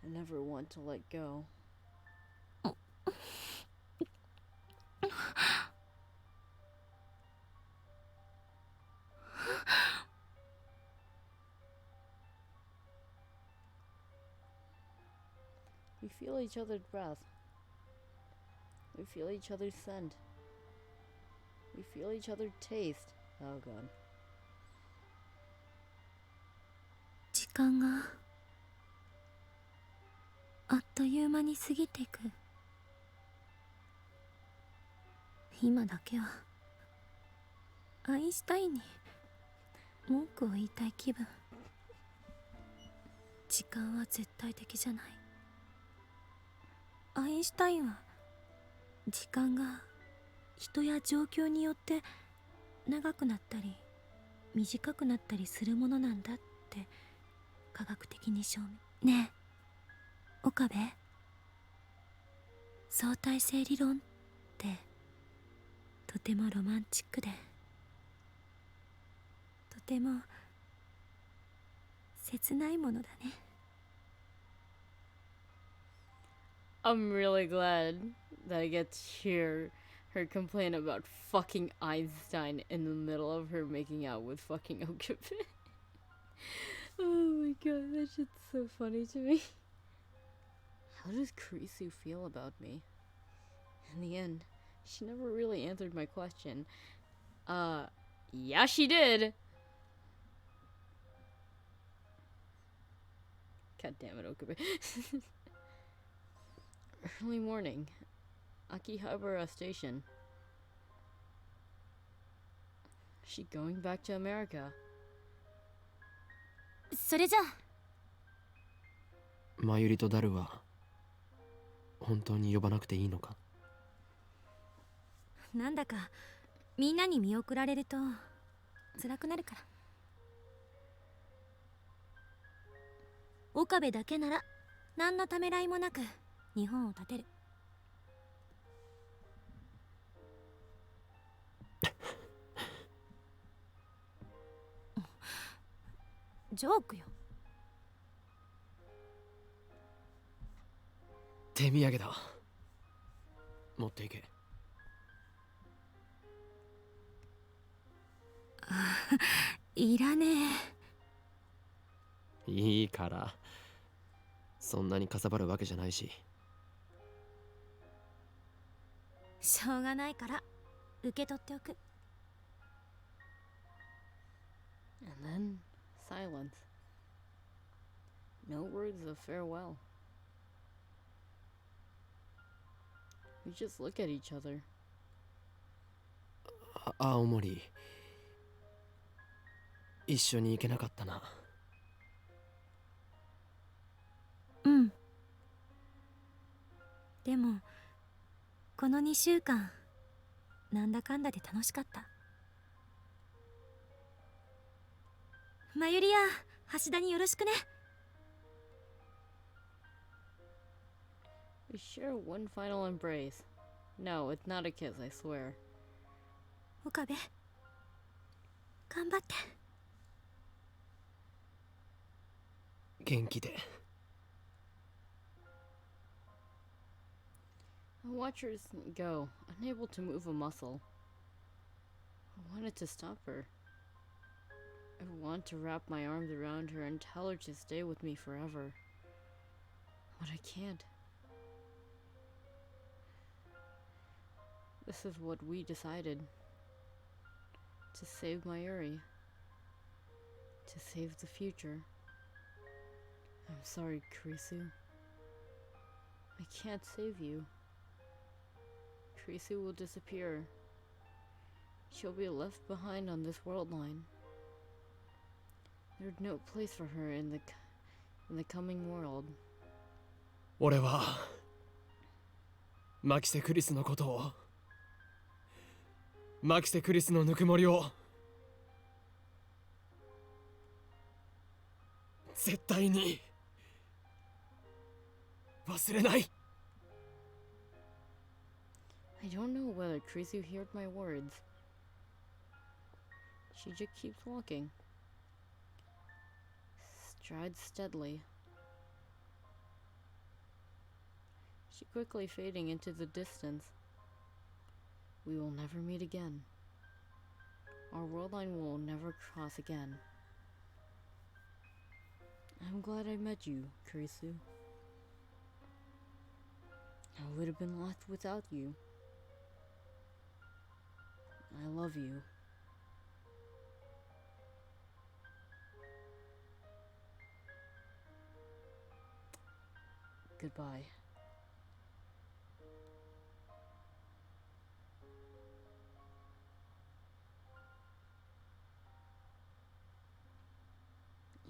[SPEAKER 1] I never want to let go. We feel each other's breath. We feel each other's scent. We feel each other's taste. Oh god.
[SPEAKER 4] 時間があっという間に過ぎていく。今だけはアインシュタインに文句を言いたい気分。時間は絶対的じゃない。アインシュタインは時間が人や状況によって長くなったり短くなったりするものなんだって科学的に証明。ねえ岡部、相対性理論ってとてもロマンチックでとても切ないものだね。
[SPEAKER 1] I'm really glad that I get to hear her complain about fucking Einstein in the middle of her making out with fucking Okabe. Oh my god, that shit's so funny to me. How does Kurisu feel about me? In the end, she never really answered my question. Yeah, she did! God damn it, Okabe. Early morning, Akihabara Station. Is she going back to America?
[SPEAKER 4] それじゃあ
[SPEAKER 2] マユリとダルは本当に呼ばなくていいのか？
[SPEAKER 4] なんだかみんなに見送られると辛くなるから。岡部だけなら何のためらいもなく日本を立てる。ジョークよ。
[SPEAKER 2] 手土産だ。持っていけ。
[SPEAKER 4] いらねえ。
[SPEAKER 2] いいから。そんなにかさばるわけじゃないし。
[SPEAKER 4] しょうがないから受け取っておく。
[SPEAKER 1] And then, silence. No words of farewell. We just look at each other.
[SPEAKER 2] 青森一緒に行けなかったな。
[SPEAKER 4] うん。でもこの2週間なんだかんだで楽しかった。マユリや橋田によろしくね。
[SPEAKER 1] We share one final embrace. No, it's not a kiss, I swear.
[SPEAKER 4] 岡部頑張って。
[SPEAKER 2] 元気で。
[SPEAKER 1] I watch her go, unable to move a muscle. I wanted to stop her. I want to wrap my arms around her and tell her to stay with me forever. But I can't. This is what we decided. To save Mayuri. To save the future. I'm sorry, Kurisu. I can't save you. Kurisu will disappear. She'll be left behind on this world line. There's no place for her in the coming world.
[SPEAKER 2] 俺はマキセ・クリスのことを、マキセ・クリスのぬくもりを絶対に忘れない。
[SPEAKER 1] I don't know whether Kurisu heard my words. She just keeps walking. Strides steadily. She quickly fading into the distance. We will never meet again. Our world line will never cross again. I'm glad I met you, Kurisu. I would have been lost without you. I love you. Goodbye.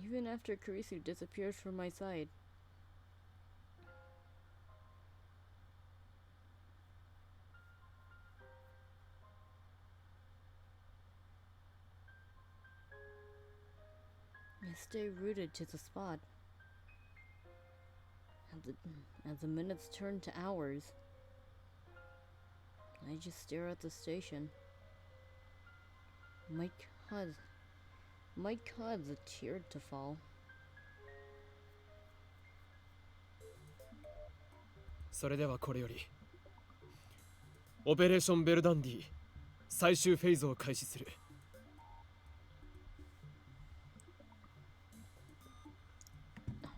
[SPEAKER 1] Even after Kurisu disappears from my sight. I stay rooted to the spot. As the minutes turn to hours, I just stare at the station. Might cause a tear to fall.
[SPEAKER 2] それではこれよりオペレーションベルダンディ最終フェーズを開始する。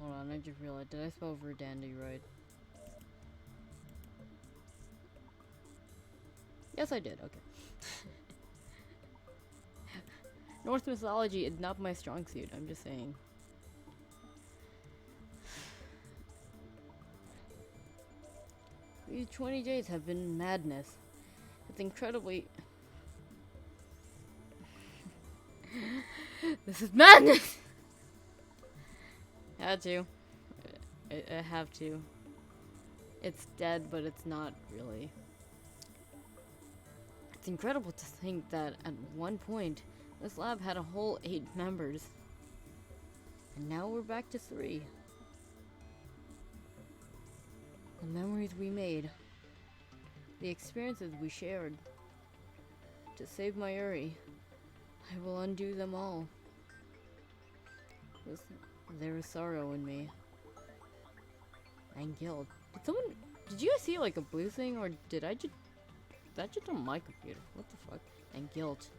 [SPEAKER 1] Hold on, I just realized, did I spell Verdandi right? Yes, I did, okay. Norse mythology is not my strong suit, I'm just saying. These 20 days have been madness. It's incredibly... This is madness! Had to. I have to. It's dead, but it's not really. It's incredible to think that at one point, this lab had a whole 8 members. And now we're back to 3. The memories we made. The experiences we shared. To save Mayuri, I will undo them all. There is sorrow in me. And guilt. Did you guys see like a blue thing, or did I just... That just on my computer? What the fuck? And guilt.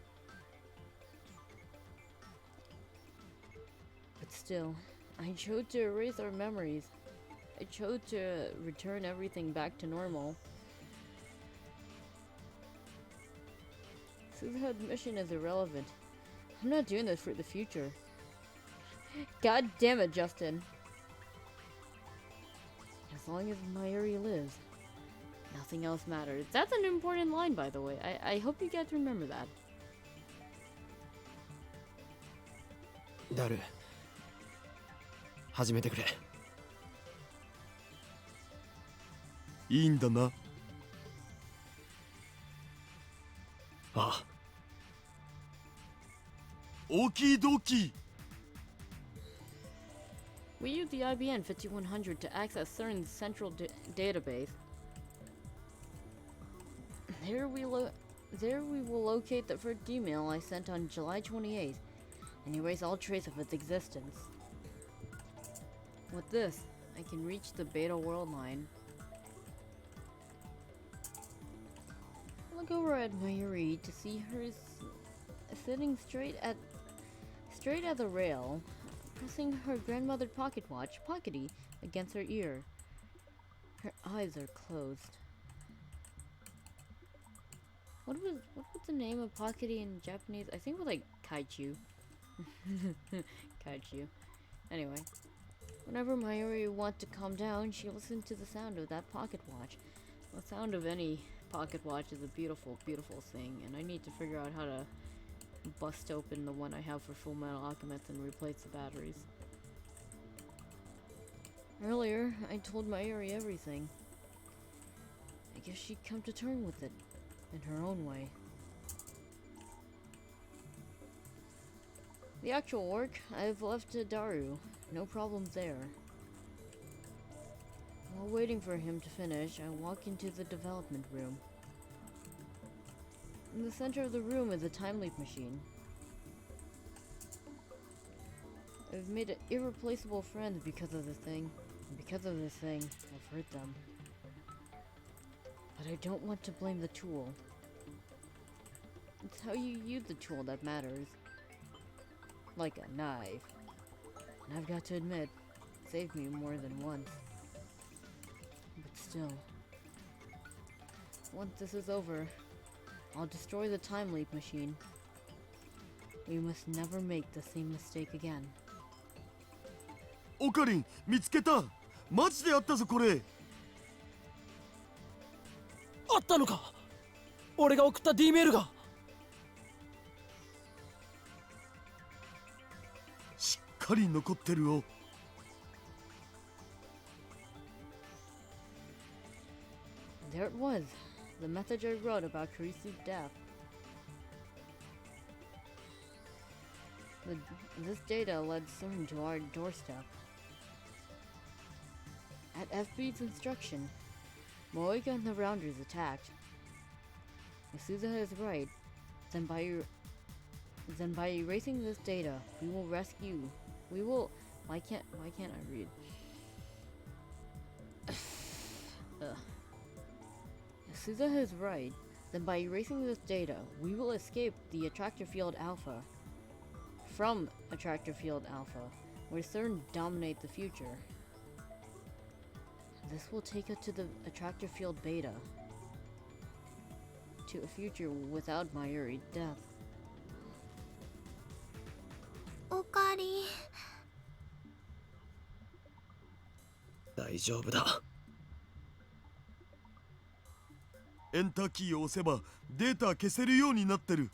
[SPEAKER 1] But still, I chose to erase our memories. I chose to return everything back to normal. Suzuha's mission is irrelevant. I'm not doing this for the future. God damn it, Justin. As long as Mayuri lives, nothing else matters. That's an important line, by the way. I hope you guys remember that.
[SPEAKER 2] ダル、始めてくれ。いいんだな。ああ。オキドキ。
[SPEAKER 1] We use the IBN 5100 to access CERN's central database. There we will locate the first email I sent on July 28th and erase all trace of its existence. With this, I can reach the Beta World line. Look over at Mayuri to see her sitting straight at the rail, pressing her grandmother's pocket watch, Pockety, against her ear. Her eyes are closed. What was the name of Pockety in Japanese? I think it was like Kaichu. Kaichu. Anyway, whenever Mayuri wants to calm down, she listens to the sound of that pocket watch. The sound of any pocket watch is a beautiful, beautiful thing, and I need to figure out how to bust open the one I have for Full Metal Alchemist and replace the batteries. Earlier, I told Mayuri everything. I guess she'd come to terms with it, in her own way. The actual work, I've left to Daru. No problems there. While waiting for him to finish, I walk into the development room. In the center of the room is a time leap machine. I've made irreplaceable friends because of this thing. And because of this thing, I've hurt them. But I don't want to blame the tool. It's how you use the tool that matters. Like a knife. And I've got to admit, it saved me more than once. But still. Once this is over, I'll destroy the time leap machine. We must never make the same mistake again.
[SPEAKER 5] オカリン見つけた。マジであったぞこれ。
[SPEAKER 2] あったのか。俺が送った D メールが。
[SPEAKER 5] しっかり残ってるを。
[SPEAKER 1] There it was, the message I wrote about Kurisu's death. This data led CERN to our doorstep. At FB's instruction, Moika and the Rounders attacked. If Suza is right, then by erasing this data, we will rescue. We will. Why can't I read? If Suza is right, then by erasing this data, we will escape the attractor field alpha. From attractor field alpha, where CERN dominate the future. This will take us to the attractor field beta. To a future without Mayuri's death.
[SPEAKER 3] おかり。
[SPEAKER 2] 大丈夫だ。
[SPEAKER 5] エンターキーを押せばデータ消せるようになってる。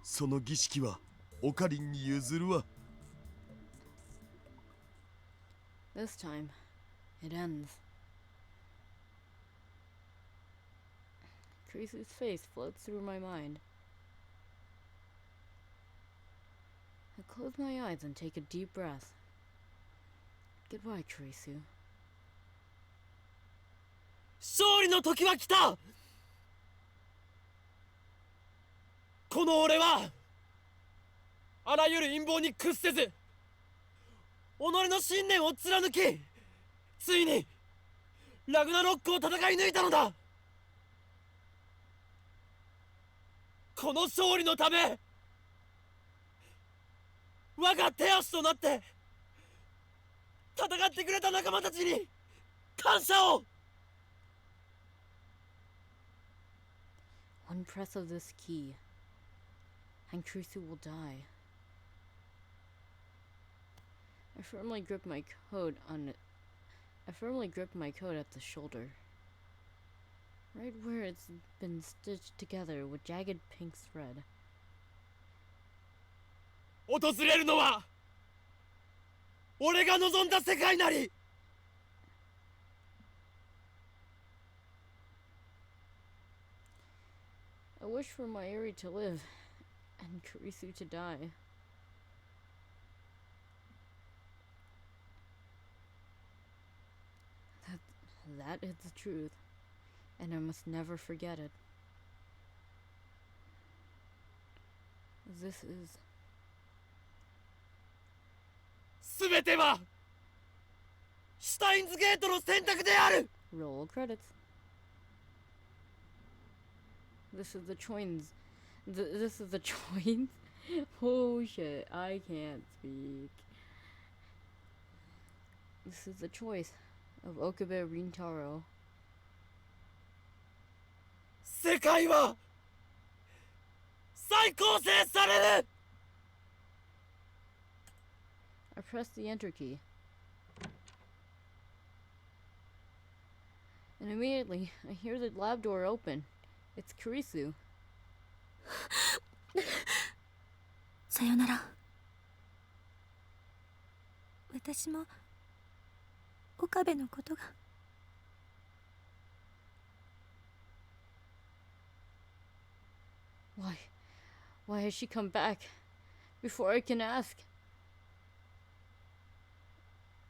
[SPEAKER 5] その儀式はオカリンに譲るわ。
[SPEAKER 1] This time, it ends. Kurisu's face floats through my mind. I close my eyes and take a deep breath. Goodbye, Kurisu.
[SPEAKER 2] 勝利の時は来た。この俺はあらゆる陰謀に屈せず己の信念を貫き、ついにラグナロックを戦い抜いたのだ。この勝利のため我が手足となって戦ってくれた仲間たちに感謝を。
[SPEAKER 1] One press of this key, and Kurisu will die. I firmly grip my coat at the shoulder, right where it's been stitched together with jagged pink thread.
[SPEAKER 2] 訪れるのは俺が望んだ世界なり。
[SPEAKER 1] I wish for Mayuri to live, and Kurisu to die. That is the truth, and I must never forget it. This is...
[SPEAKER 2] 全てはシュタインズゲートの選択である。
[SPEAKER 1] Roll credits. This is the choins. This is the choins. Oh shit, I can't speak. This is the choice of Okabe Rintaro.
[SPEAKER 2] 世界は再構成される。
[SPEAKER 1] I press the enter key. And immediately, I hear the lab door open. It's Kurisu.
[SPEAKER 4] さよなら。私も岡部のことが。
[SPEAKER 1] Why has she come back? Before I can ask.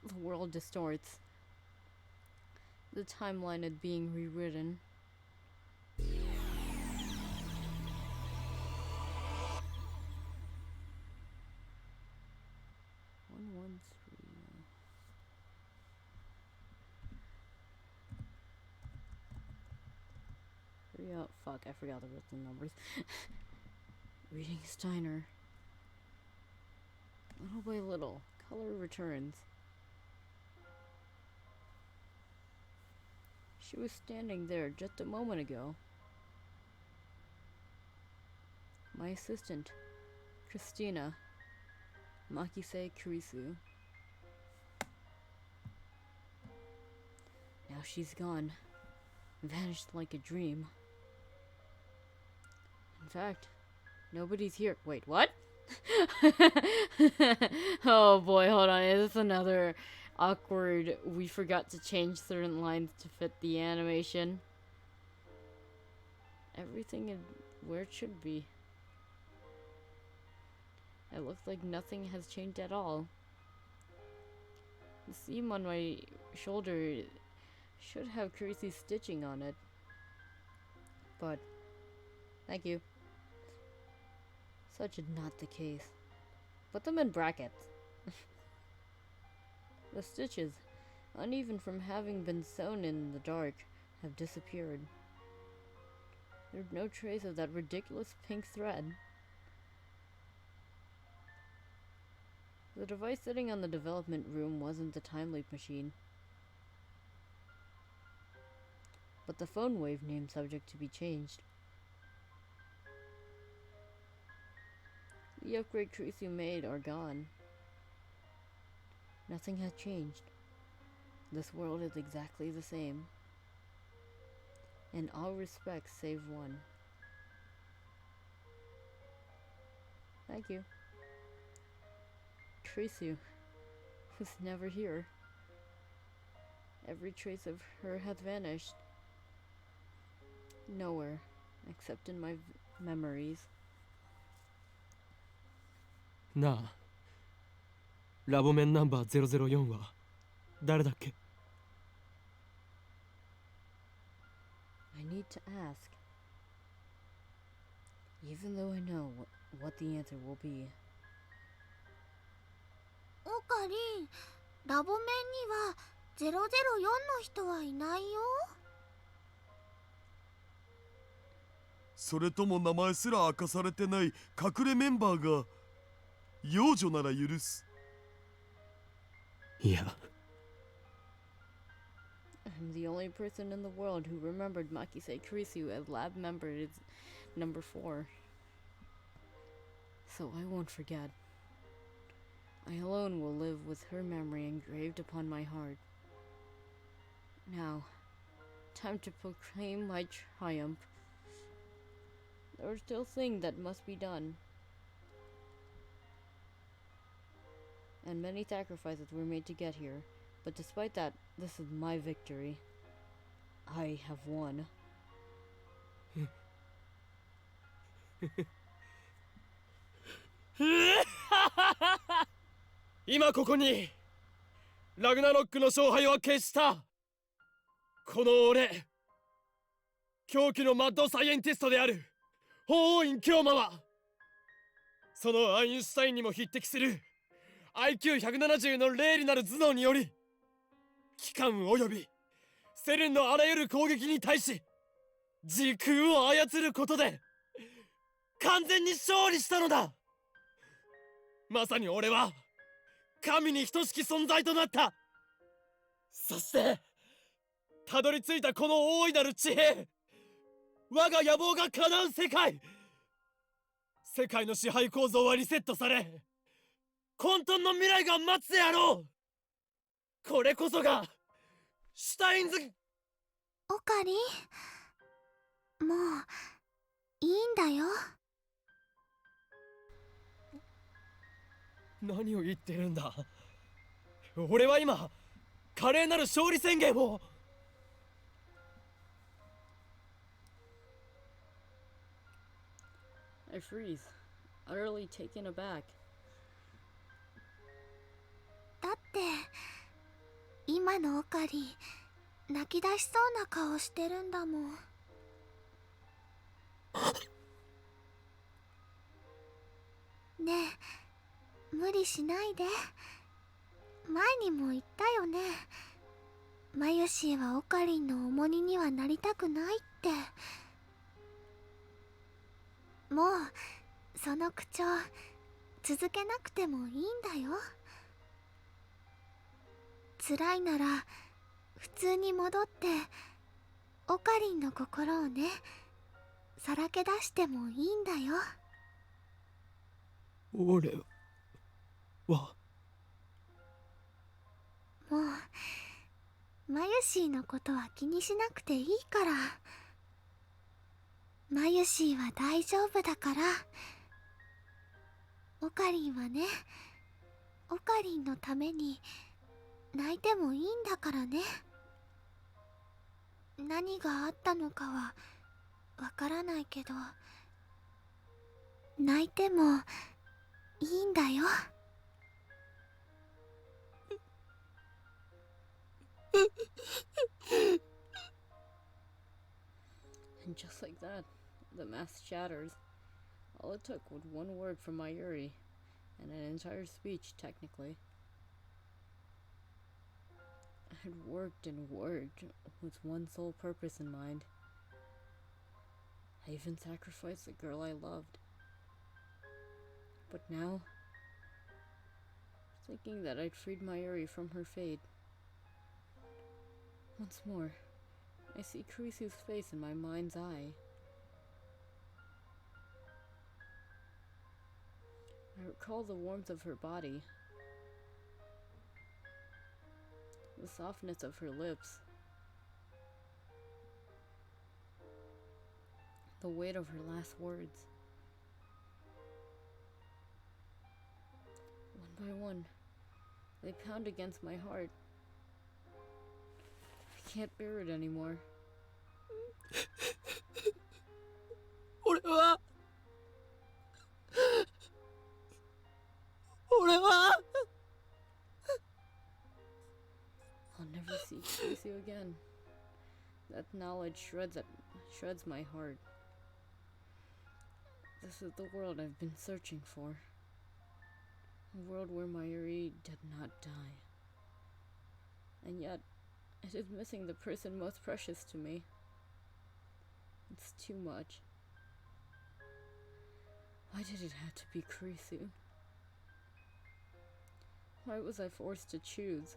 [SPEAKER 1] The world distorts. The timeline is being rewritten. Oh, fuck, I forgot the written numbers. Reading Steiner. Little by little, color returns. She was standing there just a moment ago. My assistant, Christina, Makise Kurisu. Now she's gone, vanished like a dream. In fact, nobody's here. Wait, what? Oh boy, hold on. Is this another awkward we forgot to change certain lines to fit the animation? Everything is where it should be. It looks like nothing has changed at all. The seam on my shoulder should have crazy stitching on it. But, thank you. Such is not the case. Put them in brackets. The stitches, uneven from having been sewn in the dark, have disappeared. There's no trace of that ridiculous pink thread. The device sitting on the development room wasn't the time leap machine, but the phone wave name subject to be changed. The upgrade Kurisu made are gone. Nothing has changed. This world is exactly the same. In all respects save one. Thank you. Kurisu was never here. Every trace of her has vanished. Nowhere, except in my memories.
[SPEAKER 5] なあ、ラボメンナンバー004は誰だっけ？
[SPEAKER 1] I need to ask. Even though I know what the answer will be.
[SPEAKER 3] オカリン、ラボメンには004の人はいないよ。
[SPEAKER 5] それとも名前すら明かされてない隠れメンバーが幼女なら許す。いや。
[SPEAKER 1] I'm the only person in the world who remembered Makise Kurisu as lab member is number 4. So I won't forget. I alone will live with her memory engraved upon my heart. Now, time to proclaim my triumph. There are still things that must be done. And many sacrifices were made to get here. But despite that, this is my victory. I have won.
[SPEAKER 5] 今ここにラグナロックの勝敗は決した。この俺、狂気のマッドサイエンティストである法王院京馬はそのアインシュタインにも匹敵する IQ170 の霊理なる頭脳により機関およびセレンのあらゆる攻撃に対し時空を操ることで完全に勝利したのだ。まさに俺は神に等しき存在となった。そしてたどり着いたこの大いなる地平、我が野望が叶う世界、世界の支配構造はリセットされ混沌の未来が待つであろう。これこそがシュタインズ。
[SPEAKER 3] オカリン、もういいんだよ。
[SPEAKER 5] 何を言ってるんだ。俺は今華麗なる勝利宣言を。
[SPEAKER 1] I freeze, utterly taken aback.
[SPEAKER 3] だって今のオカリン泣き出しそうな顔してるんだもん。ねえ、無理しないで。前にも言ったよね。マユシーはオカリンの重荷にはなりたくないって。もうその口調続けなくてもいいんだよ。辛いなら普通に戻ってオカリンの心をね、さらけ出してもいいんだよ。
[SPEAKER 5] 俺は
[SPEAKER 3] もうマユシーのことは気にしなくていいから。マユシーは大丈夫だから。オカリンはね、オカリンのために泣いてもいいんだからね。何があったのかはわからないけど、泣いてもいいんだよ。
[SPEAKER 1] And just like that, the mask shatters. All it took was one word from Mayuri, and an entire speech, technically. I had worked and worked with one sole purpose in mind. I even sacrificed the girl I loved. But now, thinking that I'd freed Mayuri from her fate, once more, I see Kurisu's face in my mind's eye. I recall the warmth of her body, the softness of her lips, the weight of her last words. One by one, they pound against my heart. I can't bear it anymore.
[SPEAKER 2] 俺は
[SPEAKER 1] I'll never see Kurisu again. That knowledge shreds my heart. This is the world I've been searching for. A world where Mayuri did not die. And yet, it is missing the person most precious to me. It's too much. Why did it have to be Kurisu? Why was I forced to choose?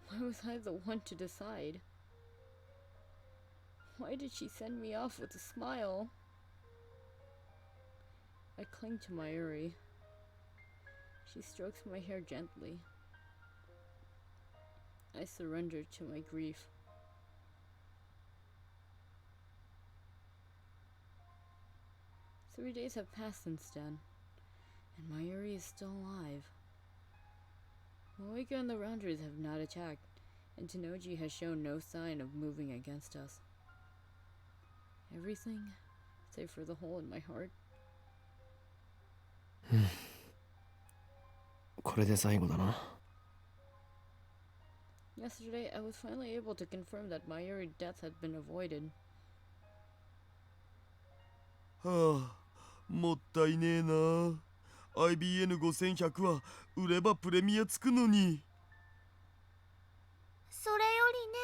[SPEAKER 1] Why was I the one to decide? Why did she send me off with a smile? I cling to Mayuri. She strokes my hair gently. I surrender to my grief. Three days have passed since then, and Mayuri is still alive. Moika and the Rounders have not attacked, and Tenoji has shown no sign of moving against us. Everything, save for the hole in my heart.
[SPEAKER 2] これで最後だな。
[SPEAKER 1] Yesterday, I was finally able to confirm that Mayuri's death had been avoided.
[SPEAKER 6] はあ、もったいねえな。IBN5100 は売ればプレミアつくのに。
[SPEAKER 3] それよりね、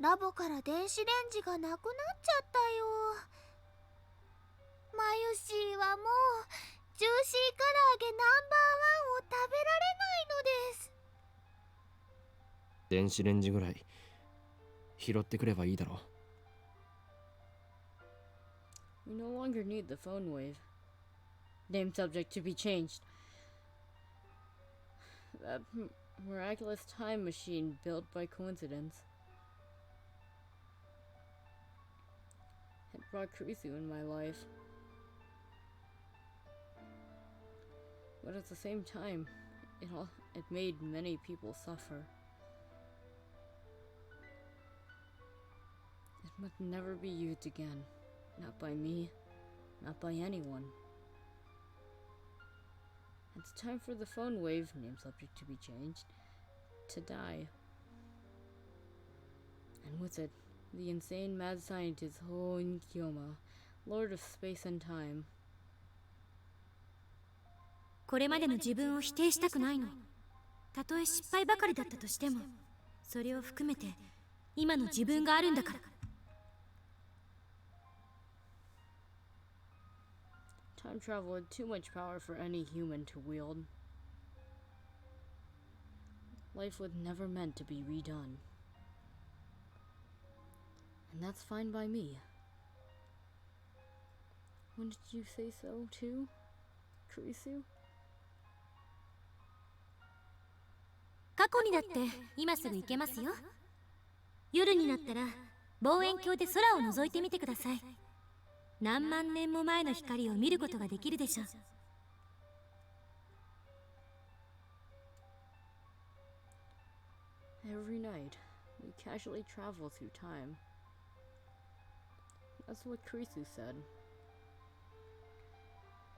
[SPEAKER 3] ラボから電子レンジがなくなっちゃったよ。マユシーはもうジューシー唐揚げナンバーワンを食べられないのです。
[SPEAKER 2] 電子レンジぐらい拾ってくればいいだろう。
[SPEAKER 1] We no longer need the phone wave. Name subject to be changed. That miraculous time machine built by coincidence had brought Kurisu in my life. But at the same time, it made many people suffer. It must never be used again. Not by me, not by anyone. It's time for the phone wave, name subject to be changed, to die. And with it, the insane mad scientist Heyo Hi-o, Lord of Space and Time.
[SPEAKER 4] これまでの自分を否定したくないの。たとえ失敗ばかりだったとしても、それを含めて今の自分があるんだから。
[SPEAKER 1] Time travel had too much power for any human to wield. Life was never meant to be redone. And that's fine by me. Wouldn't you say so too, Kurisu?
[SPEAKER 4] 過去にだって今すぐ行けますよ。夜になったら望遠鏡で空を覗いてみてください。何万年も前の光を見ることができるでしょう。
[SPEAKER 1] Every night, we casually travel through time. That's what Kurisu said.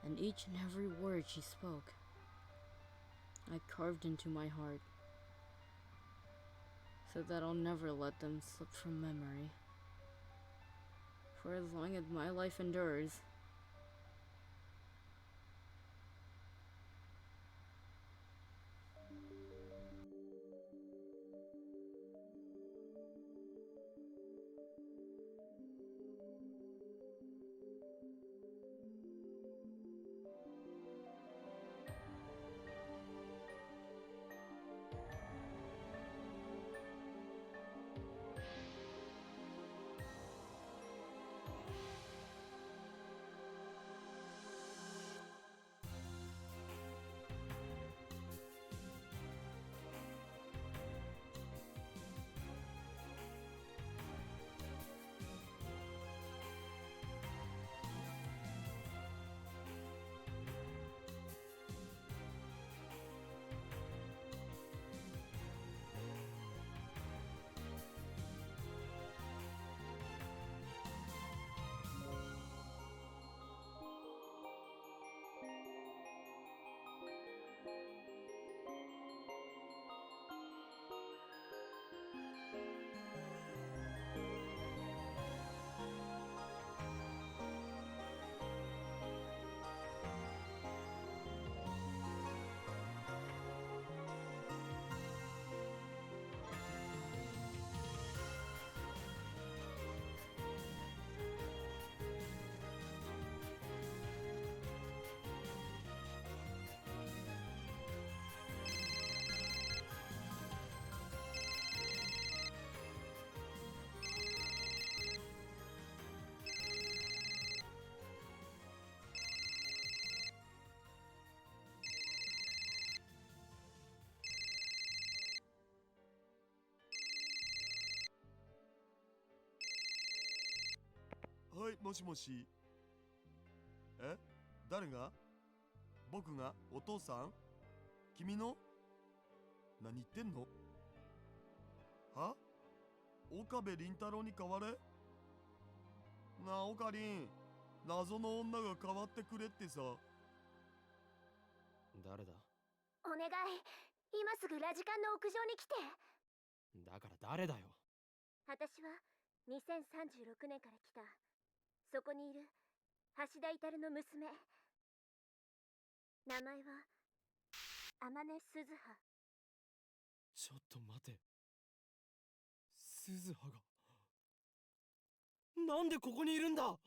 [SPEAKER 1] And each and every word she spoke, I carved into my heart, so that I'll never let them slip from memory. For as long as my life endures,
[SPEAKER 6] はい、もしもし。え、誰が？僕が？お父さん？君の？何言ってんの？は？岡部倫太郎に代われ？なあ、オカリン、謎の女が代わってくれってさ。
[SPEAKER 5] 誰だ？
[SPEAKER 3] お願い、今すぐラジカンの屋上に来て。
[SPEAKER 5] だから誰だよ。
[SPEAKER 3] 私は2036年から来た。そこにいる橋田至の娘。名前は天音鈴葉。
[SPEAKER 5] ちょっと待て。鈴葉がなんでここにいるんだ？